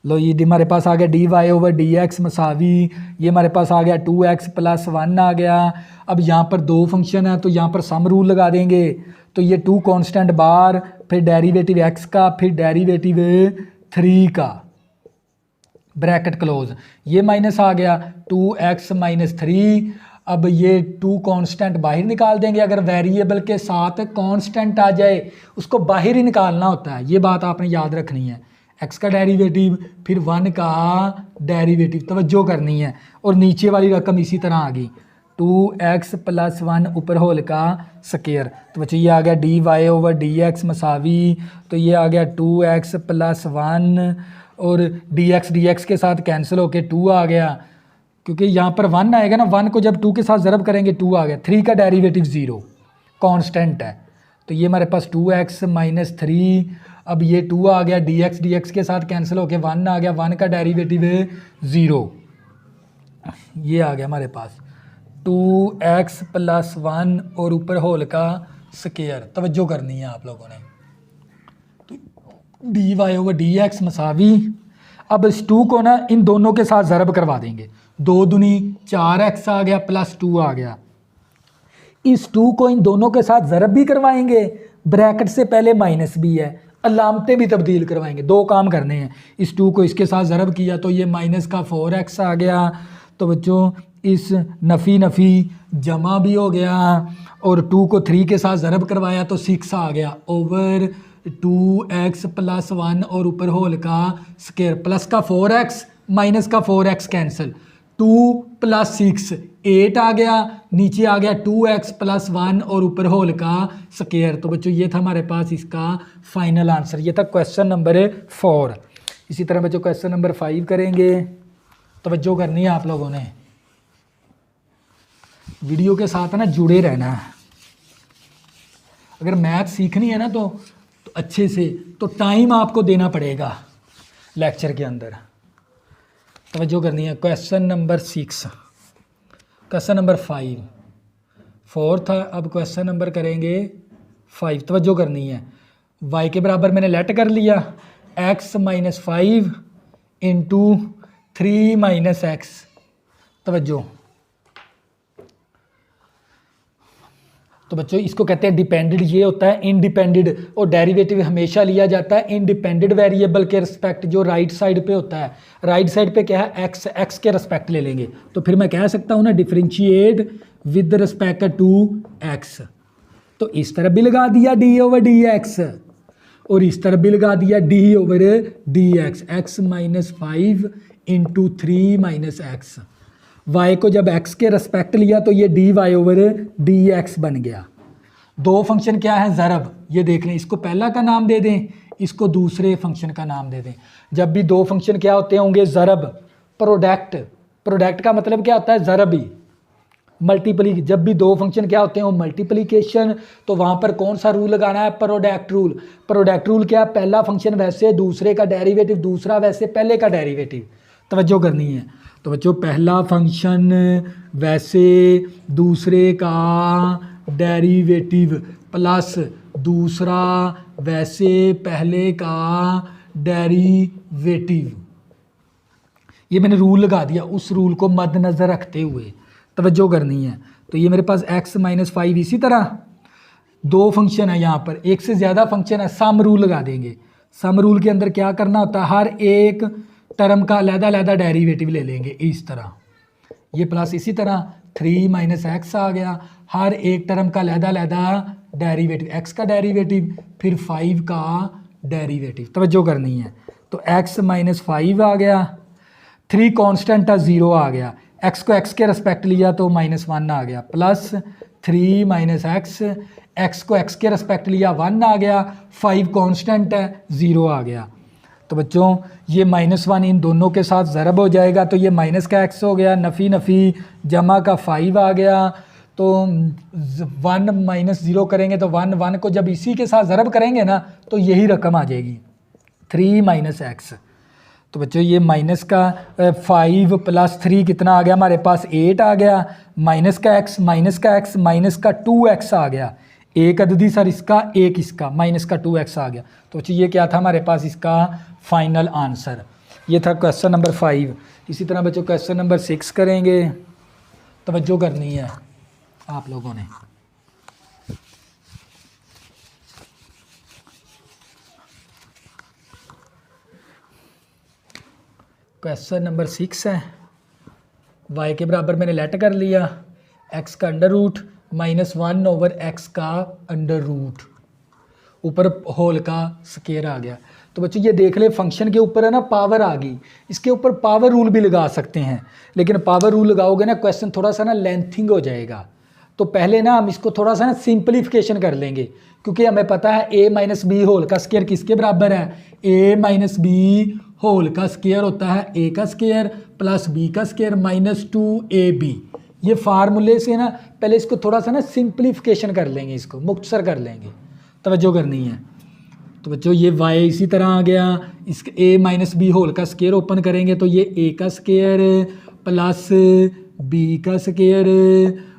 S1: लो ये हमारे पास आ गया D Y over D X मसावी, ये हमारे पास आ गया 2x + 1 आ गया। अब यहाँ पर दो फंक्शन है तो यहाँ पर सम रूल लगा देंगे, तो ये 2 कांस्टेंट बार, फिर डेरिवेटिव x का, फिर डेरिवेटिव 3 का, ब्रैकेट क्लोज, ये माइनस आ गया 2x - 3। अब ये 2 कांस्टेंट बाहर निकाल देंगे, अगर वेरिएबल के साथ कांस्टेंट आ जाए उसको बाहर ही निकालना होता है, ये बात आपने याद रखनी है। x का डेरिवेटिव फिर 1 का डेरिवेटिव, तवज्जो करनी है। और नीचे वाली रकम इसी तरह आ गई 2x + 1 ऊपर होल का स्क्वायर। तो बच्चों ये आ गया dy ओवर dx मसावी, तो ये आ गया 2x + 1 और dx के साथ कैंसिल होके 2 आ गया, क्योंकि यहाँ पर 1 आएगा ना, 1 को जब 2 के साथ ज़रब करेंगे 2 आ गया। 3 का डेरिवेटिव 0 कांस्टेंट है, तो ये हमारे पास 2x - 3, अब ये 2 आ गया, dx के साथ कैंसिल होके 1 आ गया, 1 का डेरिवेटिव 0, ये आ गया हमारे पास 2x + 1 और ऊपर होल का स्क्वायर। तवज्जो करनी है आप लोगों ने। तो dy ओवर dx मसावी, अब इस 2 को ना इन दोनों के साथ ज़रब करवा देंगे, 2 दूनी 4x आ गया +2 आ गया। इस 2 को इन दोनों के साथ ज़रब भी करवाएंगे, ब्रैकेट से पहले माइनस भी है, अलामतें भी तब्दील करवाएंगे। दो काम करने हैं, इस 2 को इसके साथ ज़रब किया तो ये माइनस का 4x आ गया। तो बच्चों इस नफ़ी नफ़ी जमा भी हो गया और 2 को 3 के साथ ज़रब करवाया तो 6 आ गया ओवर 2x + 1 और ऊपर होल का स्क्वायर प्लस का 4x माइनस का 4x कैंसिल, 2 + 6 8 आ गया, नीचे आ गया 2x + 1 और ऊपर होल का स्क्वायर। तो बच्चों ये था हमारे पास इसका फाइनल आंसर, ये था क्वेश्चन नंबर 4। इसी तरह बच्चों क्वेश्चन नंबर 5 करेंगे। तवज्जो करनी है आप लोगों ने, वीडियो के साथ ना जुड़े रहना है। अगर मैथ सीखनी है ना तो अच्छे से तो टाइम आपको देना पड़ेगा लेक्चर के अंदर। तवज्जो करनी है। क्वेश्चन नंबर 6, क्वेश्चन नंबर 5, 4 था, अब क्वेश्चन नंबर करेंगे 5। तवज्जो करनी है। y के बराबर मैंने लेट कर लिया x - 5 × 3 - x। तवज्जो, तो बच्चों इसको कहते हैं डिपेंडेंट, ये होता है इंडिपेंडेंट, और डेरिवेटिव हमेशा लिया जाता है इंडिपेंडेंट वेरिएबल के रिस्पेक्ट जो राइट साइड पे होता है। राइट साइड पे क्या है, x के रिस्पेक्ट ले लेंगे। तो फिर मैं कह सकता हूँ ना differentiate with respect to x। तो इस तरफ भी लगा दिया d/dx और इस तरफ भी लगा दिया d/dx, x - 5 × 3 - x। y को जब x के रिस्पेक्ट लिया तो ये dy/dx बन गया। दो फंक्शन क्या है, ज़रब, ये देख लें, इसको पहला का नाम दे दें, इसको दूसरे फंक्शन का नाम दे दें। जब भी दो फंक्शन क्या होते होंगे, ज़रब, प्रोडक्ट। प्रोडक्ट का मतलब क्या होता है, ज़रब ही, मल्टीप्ली। जब भी दो फंक्शन क्या होते हैं, मल्टीप्लिकेशन, तो वहाँ पर कौन सा रूल लगाना है, प्रोडक्ट रूल। प्रोडक्ट रूल क्या, पहला फंक्शन वैसे दूसरे का डेरिवेटिव, दूसरा वैसे पहले का डेरिवेटिव। तवज्जो करनी है। तो बच्चों पहला फंक्शन वैसे दूसरे का डेरिवेटिव प्लस दूसरा वैसे पहले का डेरिवेटिव, ये मैंने रूल लगा दिया उस रूल को मद्देनज़र रखते हुए। तवज्जो करनी है। तो ये मेरे पास x - 5, इसी तरह दो फंक्शन है यहाँ पर, एक से ज़्यादा फंक्शन है, सम रूल लगा देंगे। सम रूल के अंदर क्या करना होता है, हर एक टर्म का अलग-अलग डेरिवेटिव ले लेंगे इस तरह, ये प्लस इसी तरह 3 - x आ गया, हर एक टर्म का अलग-अलग डेरिवेटिव, x का डेरिवेटिव फिर 5 का डेरिवेटिव। तवज्जो करनी है। तो x - 5 आ गया, 3 कांस्टेंट था 0 आ गया, x को x के रिस्पेक्ट लिया तो -1 आ गया, प्लस 3 - x को x के रिस्पेक्ट लिया 1 आ गया, 5 कांस्टेंट है 0 आ गया। तो बच्चों ये -1 इन दोनों के साथ ज़रब हो जाएगा तो ये माइनस का x हो गया, नफ़ी नफ़ी जमा का 5 आ गया। तो 1 - 0 करेंगे तो 1 को जब इसी के साथ ज़रब करेंगे ना तो यही रकम आ जाएगी 3 - x। तो बच्चों ये माइनस का 5 + 3 कितना आ गया हमारे पास, 8 आ गया, माइनस का x माइनस का 2x आ गया, एक अददी सर इसका, एक इसका, माइनस का 2x आ गया। तो बच्चों ये क्या था हमारे पास इसका फाइनल आंसर। ये था क्वेश्चन नंबर 5। इसी तरह बच्चों क्वेश्चन नंबर 6 करेंगे। तवज्जो करनी है आप लोगों ने। क्वेश्चन नंबर 6 है, y के बराबर मैंने लेट कर लिया x का अंडर रूट -1/x का अंडर रूट, ऊपर होल का स्क्वायर आ गया। तो बच्चों ये देख ले फंक्शन के ऊपर है ना पावर आ गई, इसके ऊपर पावर रूल भी लगा सकते हैं, लेकिन पावर रूल लगाओगे ना क्वेश्चन थोड़ा सा ना लेंथिंग हो जाएगा। तो पहले ना हम इसको थोड़ा सा ना सिंपलीफिकेशन कर लेंगे, क्योंकि हमें पता है a - b होल का स्क्वायर किसके बराबर है, a - b होल का स्क्वायर होता है a का स्क्वायर प्लस b का स्क्वायर -2ab। ये फार्मूले से ना पहले इसको थोड़ा सा ना सिंपलीफिकेशन कर लेंगे, इसको मुख्तसर कर लेंगे। तवज्जो करनी है। तो बच्चों ये y इसी तरह आ गया, इसके a - b होल का स्क्वायर ओपन करेंगे तो ये a का स्क्वायर प्लस b का स्क्वायर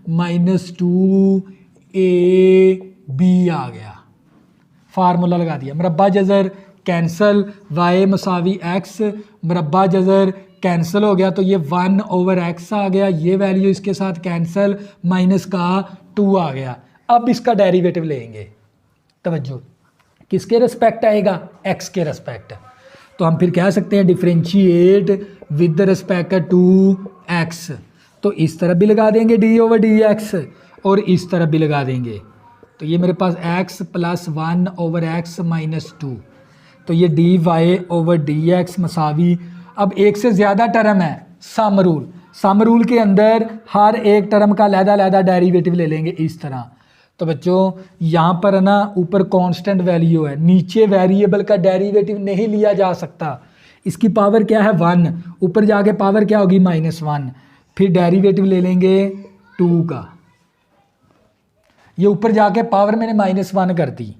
S1: -2ab आ गया। फार्मूला लगा दिया, मरब्बा जज़र कैंसल, y = x, मरब्बा जज़र कैंसिल हो गया तो ये 1/x आ गया, ये वैल्यू इसके साथ कैंसिल, माइनस का 2 आ गया। अब इसका डेरिवेटिव लेंगे, तवज्जो, किसके रिस्पेक्ट आएगा, x के रिस्पेक्ट। तो हम फिर कह सकते हैं differentiate with respect to x। तो इस तरफ भी लगा देंगे d/dx और इस तरफ भी लगा देंगे। तो ये मेरे पास x + 1/x - 2। तो ये dy/dx मसावी, अब एक से ज़्यादा टर्म है, सम रूल। सम रूल के अंदर हर एक टर्म का अलग-अलग डेरिवेटिव ले लेंगे इस तरह। तो बच्चों यहाँ पर है ना ऊपर कांस्टेंट वैल्यू है, नीचे वेरिएबल का डेरिवेटिव नहीं लिया जा सकता। इसकी पावर क्या है 1, ऊपर जाके पावर क्या होगी -1, फिर डेरिवेटिव ले लेंगे 2 का। ये ऊपर जाके पावर मैंने -1 कर दी।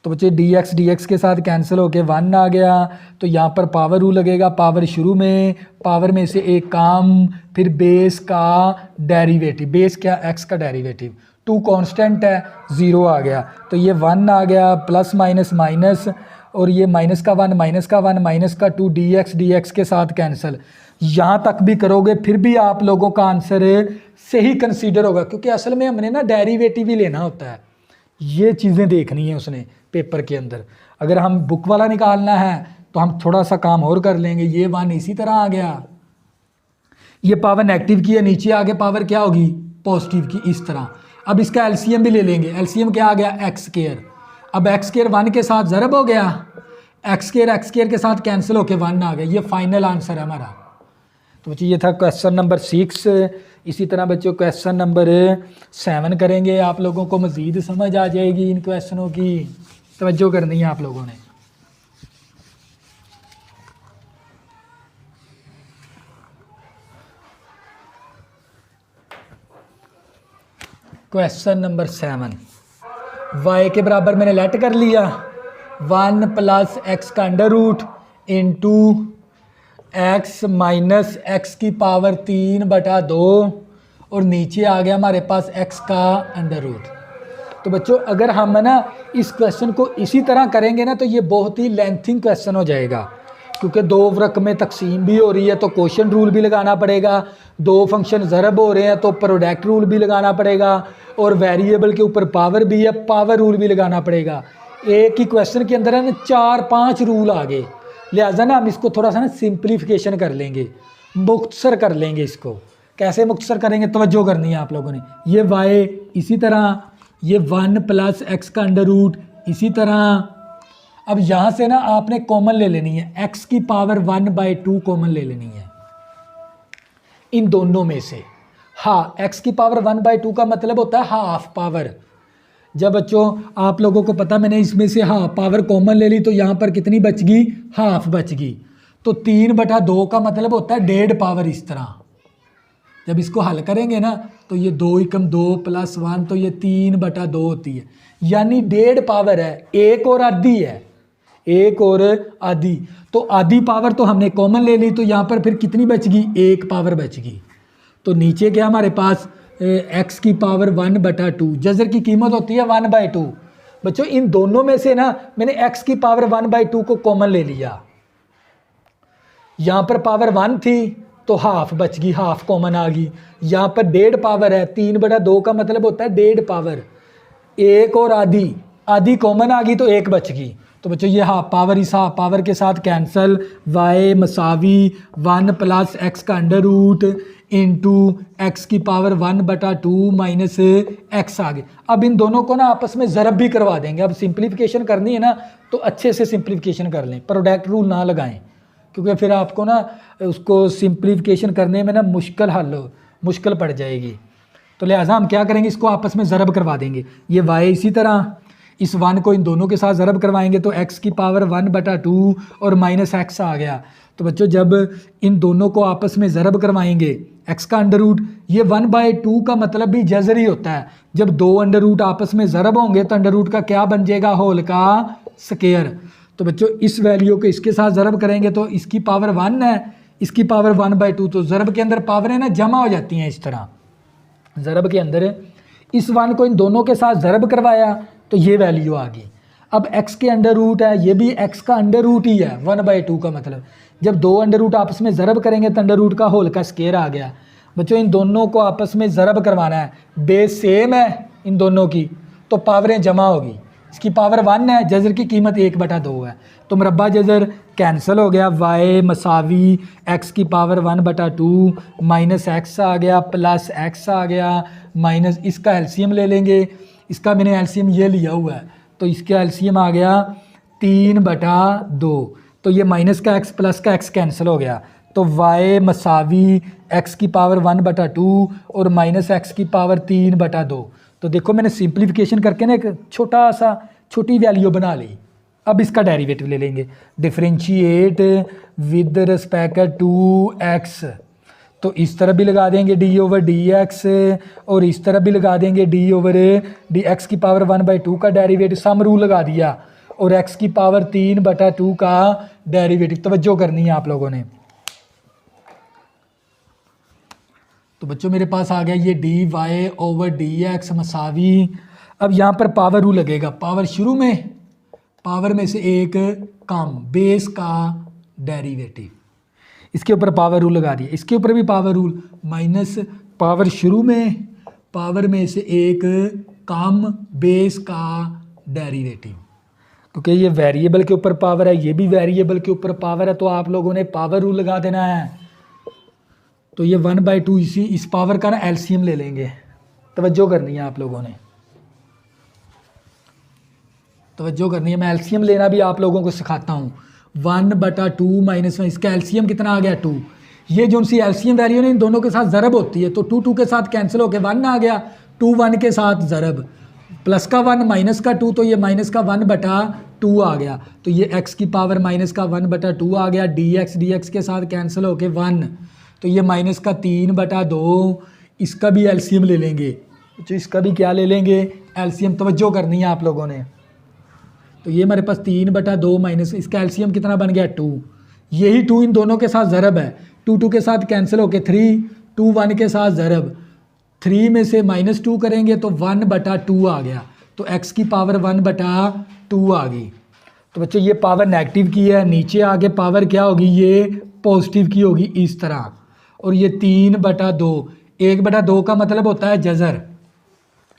S1: तो बच्चे dx के साथ कैंसिल होके 1 आ गया। तो यहाँ पर पावर रूल लगेगा, पावर शुरू में, पावर में से एक काम, फिर बेस का डेरिवेटिव, बेस क्या x का डेरिवेटिव, 2 कांस्टेंट है, 0 आ गया। तो ये 1 आ गया, प्लस माइनस माइनस, और ये -1 -2 dx के साथ कैंसिल। यहाँ तक भी करोगे फिर भी आप लोगों का आंसर सही कंसीडर होगा, क्योंकि असल में हमने ना डेरिवेटिव ही लेना होता है। ये चीज़ें देखनी है उसने पेपर के अंदर। अगर हम बुक वाला निकालना है तो हम थोड़ा सा काम और कर लेंगे। ये 1 इसी तरह आ गया, ये पावर नेगेटिव की है, नीचे आगे पावर क्या होगी पॉजिटिव की, इस तरह। अब इसका एलसीएम भी ले लेंगे। एलसीएम क्या आ गया x²। अब x² 1 के साथ ज़रब हो गया, x² के साथ कैंसिल होके 1 आ गया। ये फाइनल आंसर है हमारा। तो बच्चों ये था क्वेश्चन नंबर 6। इसी तरह बच्चों क्वेश्चन नंबर 7 करेंगे, आप लोगों को मज़ीद समझ आ जाएगी इन क्वेश्चनों की। तवज्जो करनी है आप लोगों ने। क्वेश्चन नंबर 7, y के बराबर मैंने लेट कर लिया 1 + x का under root into x minus x की पावर 3/2, और नीचे आ गया हमारे पास x का अंडर रूट। तो बच्चों अगर हम ना इस क्वेश्चन को इसी तरह करेंगे ना तो ये बहुत ही लेंथिंग क्वेश्चन हो जाएगा, क्योंकि 2 वृक में तकसीम भी हो रही है तो क्वोशिएंट रूल भी लगाना पड़ेगा, 2 फंक्शन ज़रब हो रहे हैं तो प्रोडक्ट रूल भी लगाना पड़ेगा, और वेरिएबल के ऊपर पावर भी है, पावर रूल भी लगाना पड़ेगा। एक ही क्वेश्चन के अंदर है ना 4-5 रूल आ गए, लिहाजा ना हम इसको थोड़ा सा ना सिंप्लीफिकेशन कर लेंगे, मुख्तसर कर लेंगे। इसको कैसे मुख्तसर करेंगे, तवज्जो करनी है आप लोगों ने। ये y इसी तरह, ये 1 + x का अंडर रूट इसी तरह। अब यहाँ से ना आपने कॉमन ले लेनी है, x की पावर 1/2 कॉमन ले लेनी है इन दोनों में से। हाँ, x की पावर 1/2 का मतलब होता है हाफ पावर। जब बच्चों आप लोगों को पता मैंने इसमें से हाफ पावर कॉमन ले ली तो यहाँ पर कितनी बच गई, हाफ बच गई। तो 3/2 का मतलब होता है 1.5 पावर। इस तरह जब इसको हल करेंगे ना तो ये 2 × 2 + 1 तो ये 3/2 होती है, यानी 1.5 पावर है, 1 और आधी है, 1 और आधी। तो आधी पावर तो हमने कॉमन ले ली, तो यहाँ पर फिर कितनी बच गई, 1 पावर बच गई। तो नीचे क्या हमारे पास x की पावर 1/2, जज़र की कीमत होती है 1/2। बच्चों इन दोनों में से ना मैंने x की पावर 1/2 को कॉमन ले लिया, यहाँ पर पावर 1 थी तो हाफ बच गई, हाफ कॉमन आ गई। यहाँ पर 1.5 पावर है, 3/2 का मतलब होता है 1.5 पावर, 1 और आधी, आधी कॉमन आ गई तो 1 बच गई। तो बच्चों ये हाफ पावर इस हाफ पावर के साथ कैंसल, y मसावी 1 + x का अंडर रूट इंटू x की पावर 1/2 माइनस x आ गए। अब इन दोनों को ना आपस में ज़रब भी करवा देंगे। अब सिंप्लीफिकेशन करनी है ना तो अच्छे से सिंप्लीफिकेशन कर लें, प्रोडक्ट रूल ना लगाएं, क्योंकि फिर आपको ना उसको सिंप्लीफिकेशन करने में ना मुश्किल पड़ जाएगी। तो लिहाजा हम क्या करेंगे, इसको आपस में ज़रब करवा देंगे। ये y इसी तरह, इस 1 को इन दोनों के साथ ज़रब करवाएंगे तो x की पावर 1/2 और माइनस x आ गया। तो बच्चों जब इन दोनों को आपस में ज़रब करवाएंगे, x का अंडर रूट, ये 1/2 का मतलब भी जज़र ही होता है। जब 2 अंडर रूट आपस में ज़रब होंगे तो अंडर रूट का क्या बन जाएगा, होल का स्क्वायर। तो बच्चों इस वैल्यू को इसके साथ ज़रब करेंगे तो इसकी पावर 1 है, इसकी पावर 1/2, तो ज़रब के अंदर पावरें ना जमा हो जाती हैं इस तरह। ज़रब के अंदर इस 1 को इन दोनों के साथ ज़रब करवाया तो ये वैल्यू आ गई। अब x के अंडर रूट है, ये भी x का अंडर रूट ही है, 1/2 का मतलब। जब 2 अंडर रूट आपस में ज़रब करेंगे तो अंडर रूट का होल का स्क्वायर आ गया। बच्चों इन दोनों को आपस में ज़रब करवाना है, बेस सेम है इन दोनों की तो पावरें जमा होगी। इसकी पावर 1 है, जज़र की कीमत 1/2 है। तो मुरब्बा जज़र कैंसिल हो गया, y मसावी x की पावर 1/2 माइनस एक्स आ गया प्लस x आ गया माइनस, इसका एलसीएम ले लेंगे, इसका मैंने एलसीएम ये लिया हुआ है, तो इसका एलसीएम आ गया 3/2। तो ये माइनस का x प्लस का x कैंसिल हो गया, तो y मसावी x की पावर 1/2 और माइनस x की पावर 3/2। तो देखो मैंने सिंप्लीफिकेशन करके ना एक छोटी वैल्यू बना ली। अब इसका डेरिवेटिव ले लेंगे, differentiate with respect to x, तो इस तरफ भी लगा देंगे d/dx और इस तरफ भी लगा देंगे d/dx की पावर 1/2 का डेरिवेटिव, सम रूल लगा दिया, और x की पावर 3/2 का डेरिवेटिव। तवज्जो करनी है आप लोगों ने। तो बच्चों मेरे पास आ गया ये dy/dx मसावी, अब यहाँ पर पावर रूल लगेगा, पावर शुरू में, पावर में से एक कम, बेस का डेरिवेटिव, इसके ऊपर पावर रूल लगा दिया, इसके ऊपर भी पावर रूल, माइनस पावर शुरू में, पावर में से एक कम, बेस का डेरिवेटिव, क्योंकि ये वेरिएबल के ऊपर पावर है, ये भी वेरिएबल के ऊपर पावर है, तो आप लोगों ने पावर रूल लगा देना है। तो ये 1/2 इस पावर का ना एलसीएम ले लेंगे, तवज्जो करनी है आप लोगों ने, तवज्जो करनी है, मैं एलसीएम लेना भी आप लोगों को सिखाता हूँ। 1/2 माइनस 1, इसका एलसीएम कितना आ गया 2, ये जो उनसी एलसीएम वैल्यू ने इन दोनों के साथ ज़रब होती है, तो 2 के साथ कैंसिल होकर 1 आ गया, 2 1 के साथ ज़रब, प्लस का 1 माइनस का 2, तो ये माइनस का 1/2 आ गया, तो ये x की पावर माइनस का 1/2 आ गया, dx के साथ कैंसिल होके 1, तो ये माइनस का 3/2, इसका भी एलसीएम ले लेंगे, तो इसका भी क्या ले लेंगे एलसीएम, तवज्जो करनी है आप लोगों ने। तो ये हमारे पास 3/2 माइनस, इसका एलसीएम कितना बन गया 2, यही 2 इन दोनों के साथ ज़रब है, 2 के साथ कैंसिल होके 3, 2 1 के साथ ज़रब, 3 में से -2 करेंगे तो 1/2 आ गया, तो x की पावर 1/2 आ गई। तो बच्चों ये पावर नेगेटिव की है, नीचे आके पावर क्या होगी, ये पॉजिटिव की होगी इस तरह, और ये 3/2, 1/2 का मतलब होता है जज़र,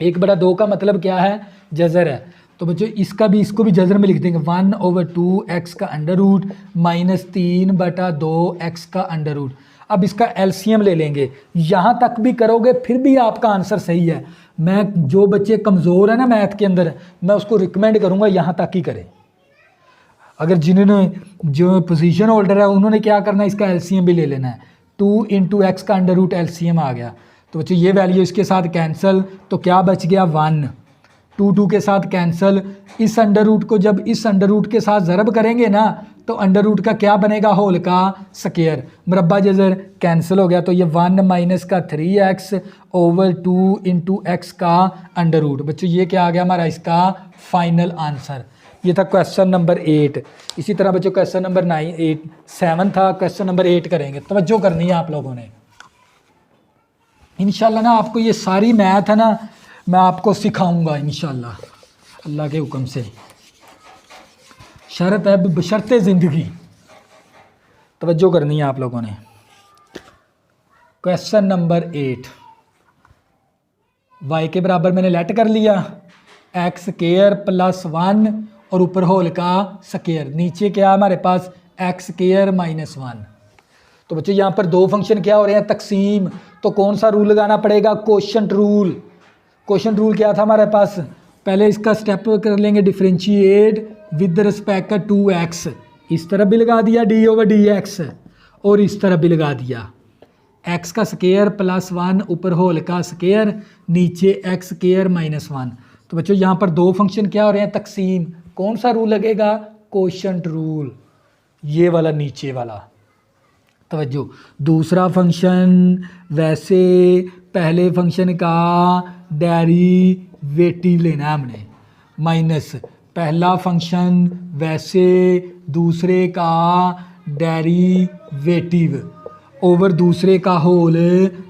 S1: 1/2 का मतलब क्या है, जज़र है। तो बच्चों इसको भी जज़र में लिख देंगे, 1/2 x का अंडर रूट माइनस 3/2 x का अंडर रूट। अब इसका एलसीएम ले लेंगे, यहाँ तक भी करोगे फिर भी आपका आंसर सही है। मैं जो बच्चे कमज़ोर है ना मैथ के अंदर, मैं उसको रिकमेंड करूँगा यहाँ तक ही करें। अगर जिन्होंने जो पोजीशन होल्डर है उन्होंने क्या करना है, इसका एलसीएम भी ले लेना है, 2 × x का अंडर रूट एलसीएम आ गया, तो बच्चों ये वैल्यू इसके साथ कैंसिल, तो क्या बच गया 1, 2 के साथ कैंसिल, इस अंडर रूट को जब इस अंडर रूट के साथ ज़रब करेंगे ना, तो अंडर रूट का क्या बनेगा, होल का स्क्वायर, मुरब्बा जज़र कैंसिल हो गया, तो ये 1 माइनस का 3x ओवर 2 × x का अंडर रूट। बच्चों ये क्या आ गया हमारा इसका फाइनल आंसर। ये था क्वेश्चन नंबर 8। इसी तरह बच्चों क्वेश्चन नंबर 7 था, क्वेश्चन नंबर 8 करेंगे, तवज्जो करनी है आप लोगों ने। इंशाल्लाह ना आपको ये सारी मैथ है ना मैं आपको सिखाऊंगा इंशाल्लाह, अल्लाह के हुक्म से, शर्त है बशर्ते ज़िंदगी, तवज्जो करनी है आप लोगों ने। क्वेश्चन नंबर 8, y के बराबर मैंने लेट कर लिया, x स्क्वायर प्लस 1 और ऊपर होल का स्क्वायर, नीचे क्या हमारे पास x स्क्वायर माइनस 1। तो बच्चों यहाँ पर दो फंक्शन क्या हो रहे हैं, तकसीम, तो कौन सा रूल लगाना पड़ेगा, कोशेंट रूल। कोशेंट रूल क्या था हमारे पास, पहले इसका स्टेप कर लेंगे, differentiate with respect to x, इस तरफ भी लगा दिया d/dx और इस तरफ भी लगा दिया, x का स्क्वायर प्लस 1 ऊपर होल का स्क्वायर, नीचे x स्क्वायर माइनस 1। तो बच्चों यहाँ पर दो फंक्शन क्या हो रहे हैं, तकसीम, कौन सा रूल लगेगा, कोशेंट रूल, ये वाला नीचे वाला। तवज्जो, दूसरा फंक्शन वैसे पहले फंक्शन का डेरिवेटिव लेना है हमने, माइनस पहला फंक्शन वैसे दूसरे का डेरिवेटिव ओवर दूसरे का होल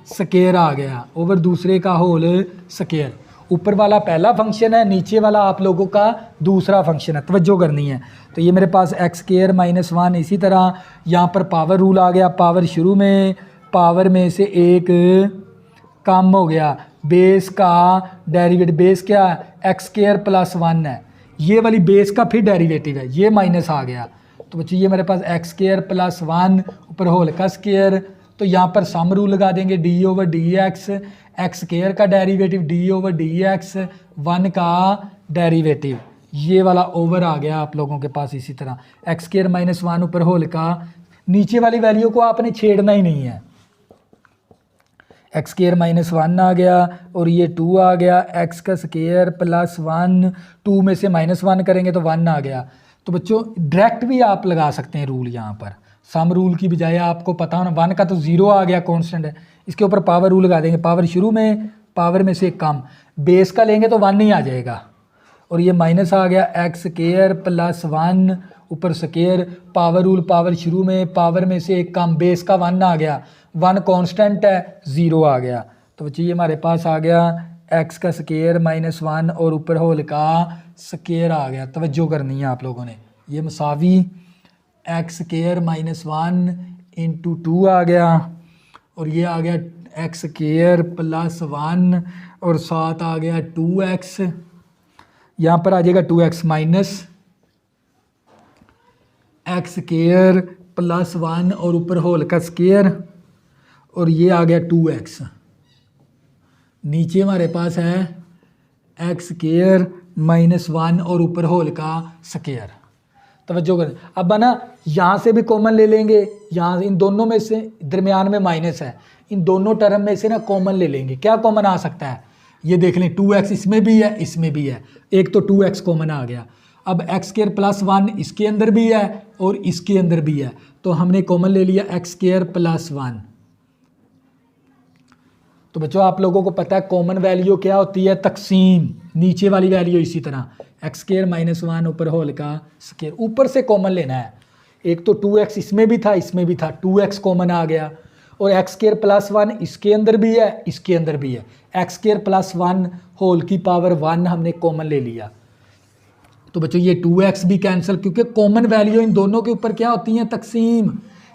S1: स्क्वायर आ गया, ओवर दूसरे का होल स्क्वायर। ऊपर वाला पहला फंक्शन है, नीचे वाला आप लोगों का दूसरा फंक्शन है, तवज्जो करनी है। तो ये मेरे पास x स्क्वायर माइनस 1, इसी तरह यहाँ पर पावर रूल आ गया, पावर शुरू में, पावर में से एक कम हो गया, बेस का डेरिवेटिव, बेस क्या x स्क्वायर प्लस 1 है, ये वाली बेस का फिर डेरिवेटिव है, ये माइनस आ गया। तो बच्चों ये मेरे पास एक्स स्क्वायर प्लस 1 ऊपर होल का स्क्वायर, तो यहाँ पर सम रूल लगा देंगे D over D X, X square का derivative D over D X, 1 का डेरिवेटिव, ये वाला ओवर आ गया आप लोगों के पास। इसी तरह एक्स स्क्वायर माइनस 1 ऊपर होल का, नीचे वाली वैल्यू को आपने छेड़ना ही नहीं है, एक्स स्क्वायर माइनस 1 आ गया और ये 2 आ गया, एक्स का स्क्वायर प्लस 1, 2 में से माइनस 1 करेंगे तो 1 आ गया। तो बच्चों डायरेक्ट भी आप लगा सकते हैं रूल, यहाँ पर सम रूल की बजाय आपको पता होना 1 का तो 0 आ गया कांस्टेंट है, इसके ऊपर पावर रूल लगा देंगे, पावर शुरू में पावर में से कम, बेस का लेंगे तो 1 ही आ जाएगा, और ये माइनस आ गया एक्स स्क्वायर प्लस 1 ऊपर स्क्वायर, पावर रूल पावर शुरू में पावर में से एक कम, बेस का 1 आ गया, 1 कांस्टेंट है 0 आ गया। तो बच्चे ये हमारे पास आ गया एक्स का स्क्वायर माइनस 1 और ऊपर होल का स्क्वायर आ गया। तवज्जो करनी है आप लोगों ने, ये मसावी एक्स स्क्वायर माइनस 1 इंटू 2 आ गया, और ये आ गया एक्स स्क्वायर प्लस 1 और साथ आ गया 2x, यहाँ पर आ जाएगा 2x minus x square plus 1 और ऊपर होल का स्क्वायर, और ये आ गया 2x, नीचे हमारे पास है एक्स स्क्वायर माइनस 1 और ऊपर होल का स्क्वायर। तवज्जो करें, अब ना यहाँ से भी कॉमन ले लेंगे, यहाँ इन दोनों में से दरमियान में माइनस है, इन दोनों टर्म में से ना कॉमन ले लेंगे। क्या कॉमन आ सकता है, ये देख लें 2x इसमें भी है इसमें भी है, एक तो 2x कॉमन आ गया। अब एक्स स्क्वायर प्लस 1 इसके अंदर भी है और इसके अंदर भी है, तो हमने कॉमन ले लिया एक्स स्क्वायर प्लस 1। तो बच्चों आप लोगों को पता है कॉमन वैल्यू क्या होती है, तकसीम, नीचे वाली वैल्यू इसी तरह एक्स स्क्वायर माइनस 1 ऊपर होल का स्क्वायर, ऊपर से कॉमन लेना है। एक तो 2x इसमें भी था इसमें भी था, 2x कॉमन आ गया, और एक्स स्क्वायर प्लस 1 इसके अंदर भी है इसके अंदर भी है, एक्स स्क्वायर प्लस 1 होल की पावर 1 हमने कॉमन ले लिया। तो बच्चों ये 2x भी कैंसिल, क्योंकि कॉमन वैल्यू इन दोनों के ऊपर क्या होती हैं, तकसीम।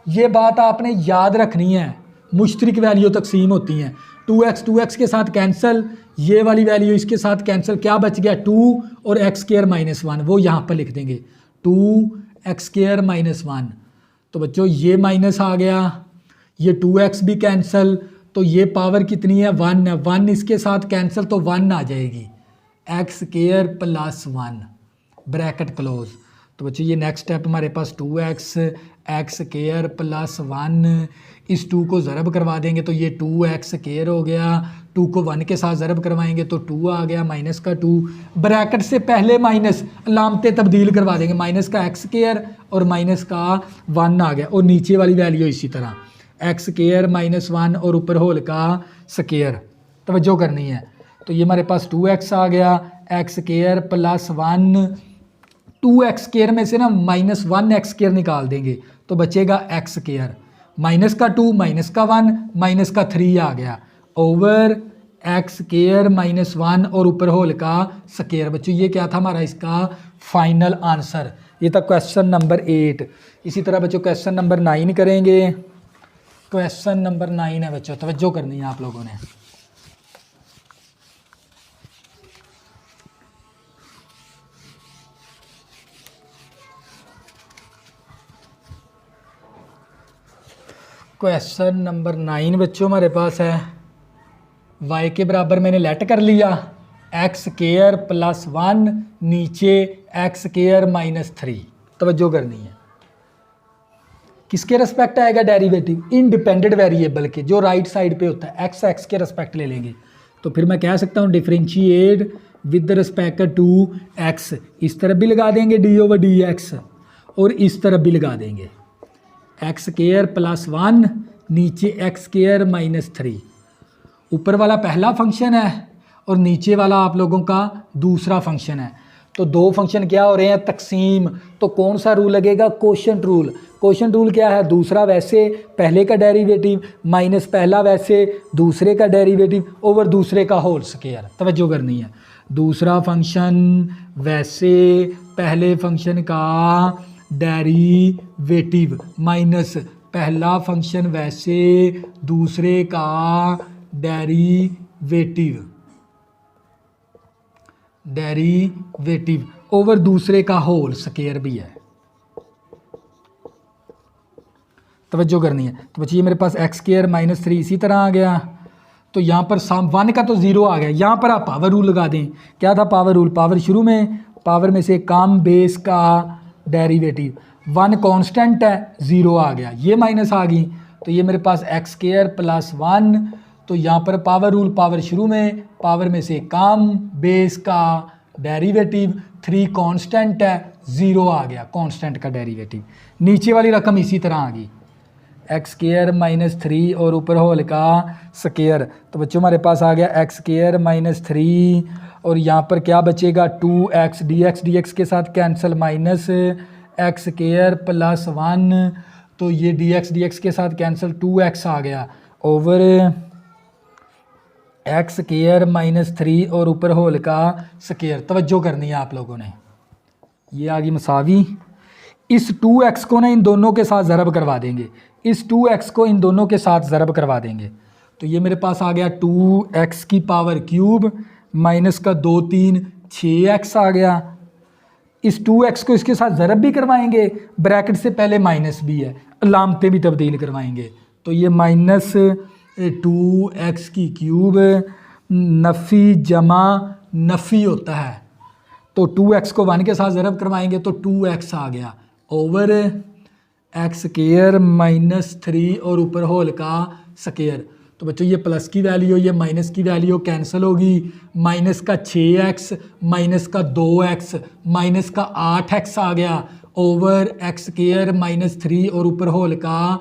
S1: ये बात आपने याद रखनी है, मुश्तरिक वैल्यू तकसीम होती हैं। 2x के साथ कैंसिल, ये वाली वैल्यू इसके साथ कैंसिल, क्या बच गया 2 और एक्स स्क्वायर माइनस 1, वो यहाँ पर लिख देंगे 2x स्क्वायर माइनस 1। तो बच्चों ये माइनस आ गया, ये 2x भी कैंसिल, तो ये पावर कितनी है 1 है, 1 इसके साथ कैंसिल तो 1 आ जाएगी, x square plus 1 bracket close. तो बच्चों ये नेक्स्ट स्टेप हमारे पास 2x एक्स स्क्वायर प्लस 1, इस 2 को ज़रब करवा देंगे तो ये 2x स्क्वायर हो गया, 2 को 1 के साथ ज़रब करवाएंगे तो 2 आ गया, माइनस का 2, ब्रैकेट से पहले माइनस, अलामतें तब्दील करवा देंगे, माइनस का एक्स स्क्वायर और माइनस का 1 आ गया, और नीचे वाली वैल्यू इसी तरह एक्स स्क्वायर माइनस 1 और ऊपर होल का स्क्वायर। तवज्जो करनी है, तो ये हमारे पास 2x आ गया, x square plus 1, 2x square में से ना माइनस 1 एक्स स्क्वायर निकाल देंगे तो बचेगा एक्स स्क्वायर, माइनस का 2 माइनस का 1 माइनस का 3 आ गया, ओवर एक्स स्क्वायर माइनस 1 और ऊपर होल का स्क्वायर। बच्चों ये क्या था हमारा इसका फाइनल आंसर, ये था क्वेश्चन नंबर 8। इसी तरह बच्चों क्वेश्चन नंबर 9 करेंगे, क्वेश्चन नंबर 9 है बच्चों, तवज्जो करनी है आप लोगों ने। क्वेश्चन नंबर 9 बच्चों हमारे पास है, y के बराबर मैंने लेट कर लिया एक्स स्क्वायर प्लस 1, नीचे एक्स स्क्वायर माइनस 3। तवज्जो करनी है, किसके रेस्पेक्ट आएगा डेरिवेटिव, इंडिपेंडेंट वेरिएबल के, जो राइट साइड पे होता है, एक्स के रेस्पेक्ट ले लेंगे। तो फिर मैं कह सकता हूँ differentiate with respect to x, इस तरफ भी लगा देंगे डी ओवर डी एक्स, और इस तरफ भी लगा देंगे एक्स स्क्वायर प्लस 1, नीचे एक्स स्क्वायर माइनस 3। ऊपर वाला पहला फंक्शन है और नीचे वाला आप लोगों का दूसरा फंक्शन है, तो दो फंक्शन क्या हो रहे हैं, तकसीम। तो कौन सा रूल लगेगा, कोशेंट रूल। कोशेंट रूल क्या है, दूसरा वैसे पहले का डेरिवेटिव माइनस पहला वैसे दूसरे का डेरिवेटिव ओवर दूसरे का होल स्क्वायर। तवज्जो करनी है, दूसरा फंक्शन वैसे पहले फंक्शन का डेरिवेटिव माइनस पहला फंक्शन वैसे दूसरे का डेरिवेटिव ओवर दूसरे का होल स्क्वायर भी है। तवज्जो करनी है। तो बच्चे ये मेरे पास एक्स स्क्वायर माइनस 3 इसी तरह आ गया। तो यहाँ पर साम 1 का तो 0 आ गया। यहाँ पर आप पावर रूल लगा दें। क्या था पावर रूल? पावर शुरू में, पावर में से कम बेस का डेरिवेटिव, 1 कांस्टेंट है, 0 आ गया, ये माइनस आ गई। तो ये मेरे पास एक्स स्क्वायर प्लस 1। तो यहाँ पर पावर रूल, पावर शुरू में, पावर में से कम बेस का डेरिवेटिव, 3 कांस्टेंट है, 0 आ गया कांस्टेंट का डेरिवेटिव। नीचे वाली रकम इसी तरह आ गई, एक्स स्क्वायर माइनस 3 और ऊपर होल का स्क्वायर। तो बच्चों हमारे पास आ गया एक्स स्क्वायर माइनस 3 और यहाँ पर क्या बचेगा 2x, dx के साथ cancel, minus x square plus 1। तो ये dx के साथ कैंसिल, 2x आ गया ओवर एक्स स्क्वायर माइनस 3 और ऊपर होल का स्क्वायर। तवज्जो करनी है आप लोगों ने, ये आ गई मसावी। इस 2x को ना इन दोनों के साथ ज़रब करवा देंगे, इस 2x को इन दोनों के साथ ज़रब करवा देंगे। तो ये मेरे पास आ गया 2x की पावर क्यूब माइनस का 2 3 6x आ गया। इस 2x को इसके साथ ज़रब भी करवाएंगे, ब्रैकेट से पहले माइनस भी है, अलामतें भी तब्दील करवाएंगे। तो ये माइनस 2x की क्यूब नफ़ी जमा नफ़ी होता है। तो 2x को 1 के साथ ज़रब करवाएंगे तो 2x आ गया ओवर एक्स स्क्वायर माइनस 3 और ऊपर होल का स्क्वायर। तो बच्चों ये प्लस की वैल्यू, ये माइनस की वैल्यू कैंसिल होगी, माइनस का 6x माइनस का 2x माइनस का 8x आ गया ओवर एक्स स्क्वायर माइनस 3 और ऊपर होल का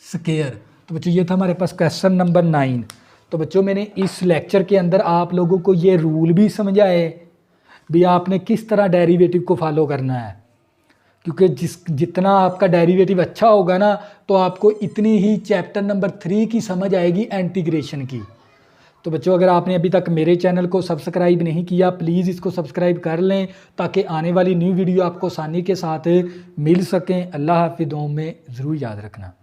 S1: स्क्वायर। तो बच्चों ये था हमारे पास क्वेश्चन नंबर 9। तो बच्चों मैंने इस लेक्चर के अंदर आप लोगों को ये रूल भी समझाए भी आपने किस तरह डेरिवेटिव को फॉलो करना है, क्योंकि जितना आपका डेरिवेटिव अच्छा होगा ना तो आपको इतनी ही चैप्टर नंबर 3 की समझ आएगी इंटीग्रेशन की। तो बच्चों अगर आपने अभी तक मेरे चैनल को सब्सक्राइब नहीं किया प्लीज़ इसको सब्सक्राइब कर लें ताकि आने वाली न्यू वीडियो आपको आसानी के साथ मिल सकें। अल्लाह हाफिज़, दुआओं में ज़रूर याद रखना।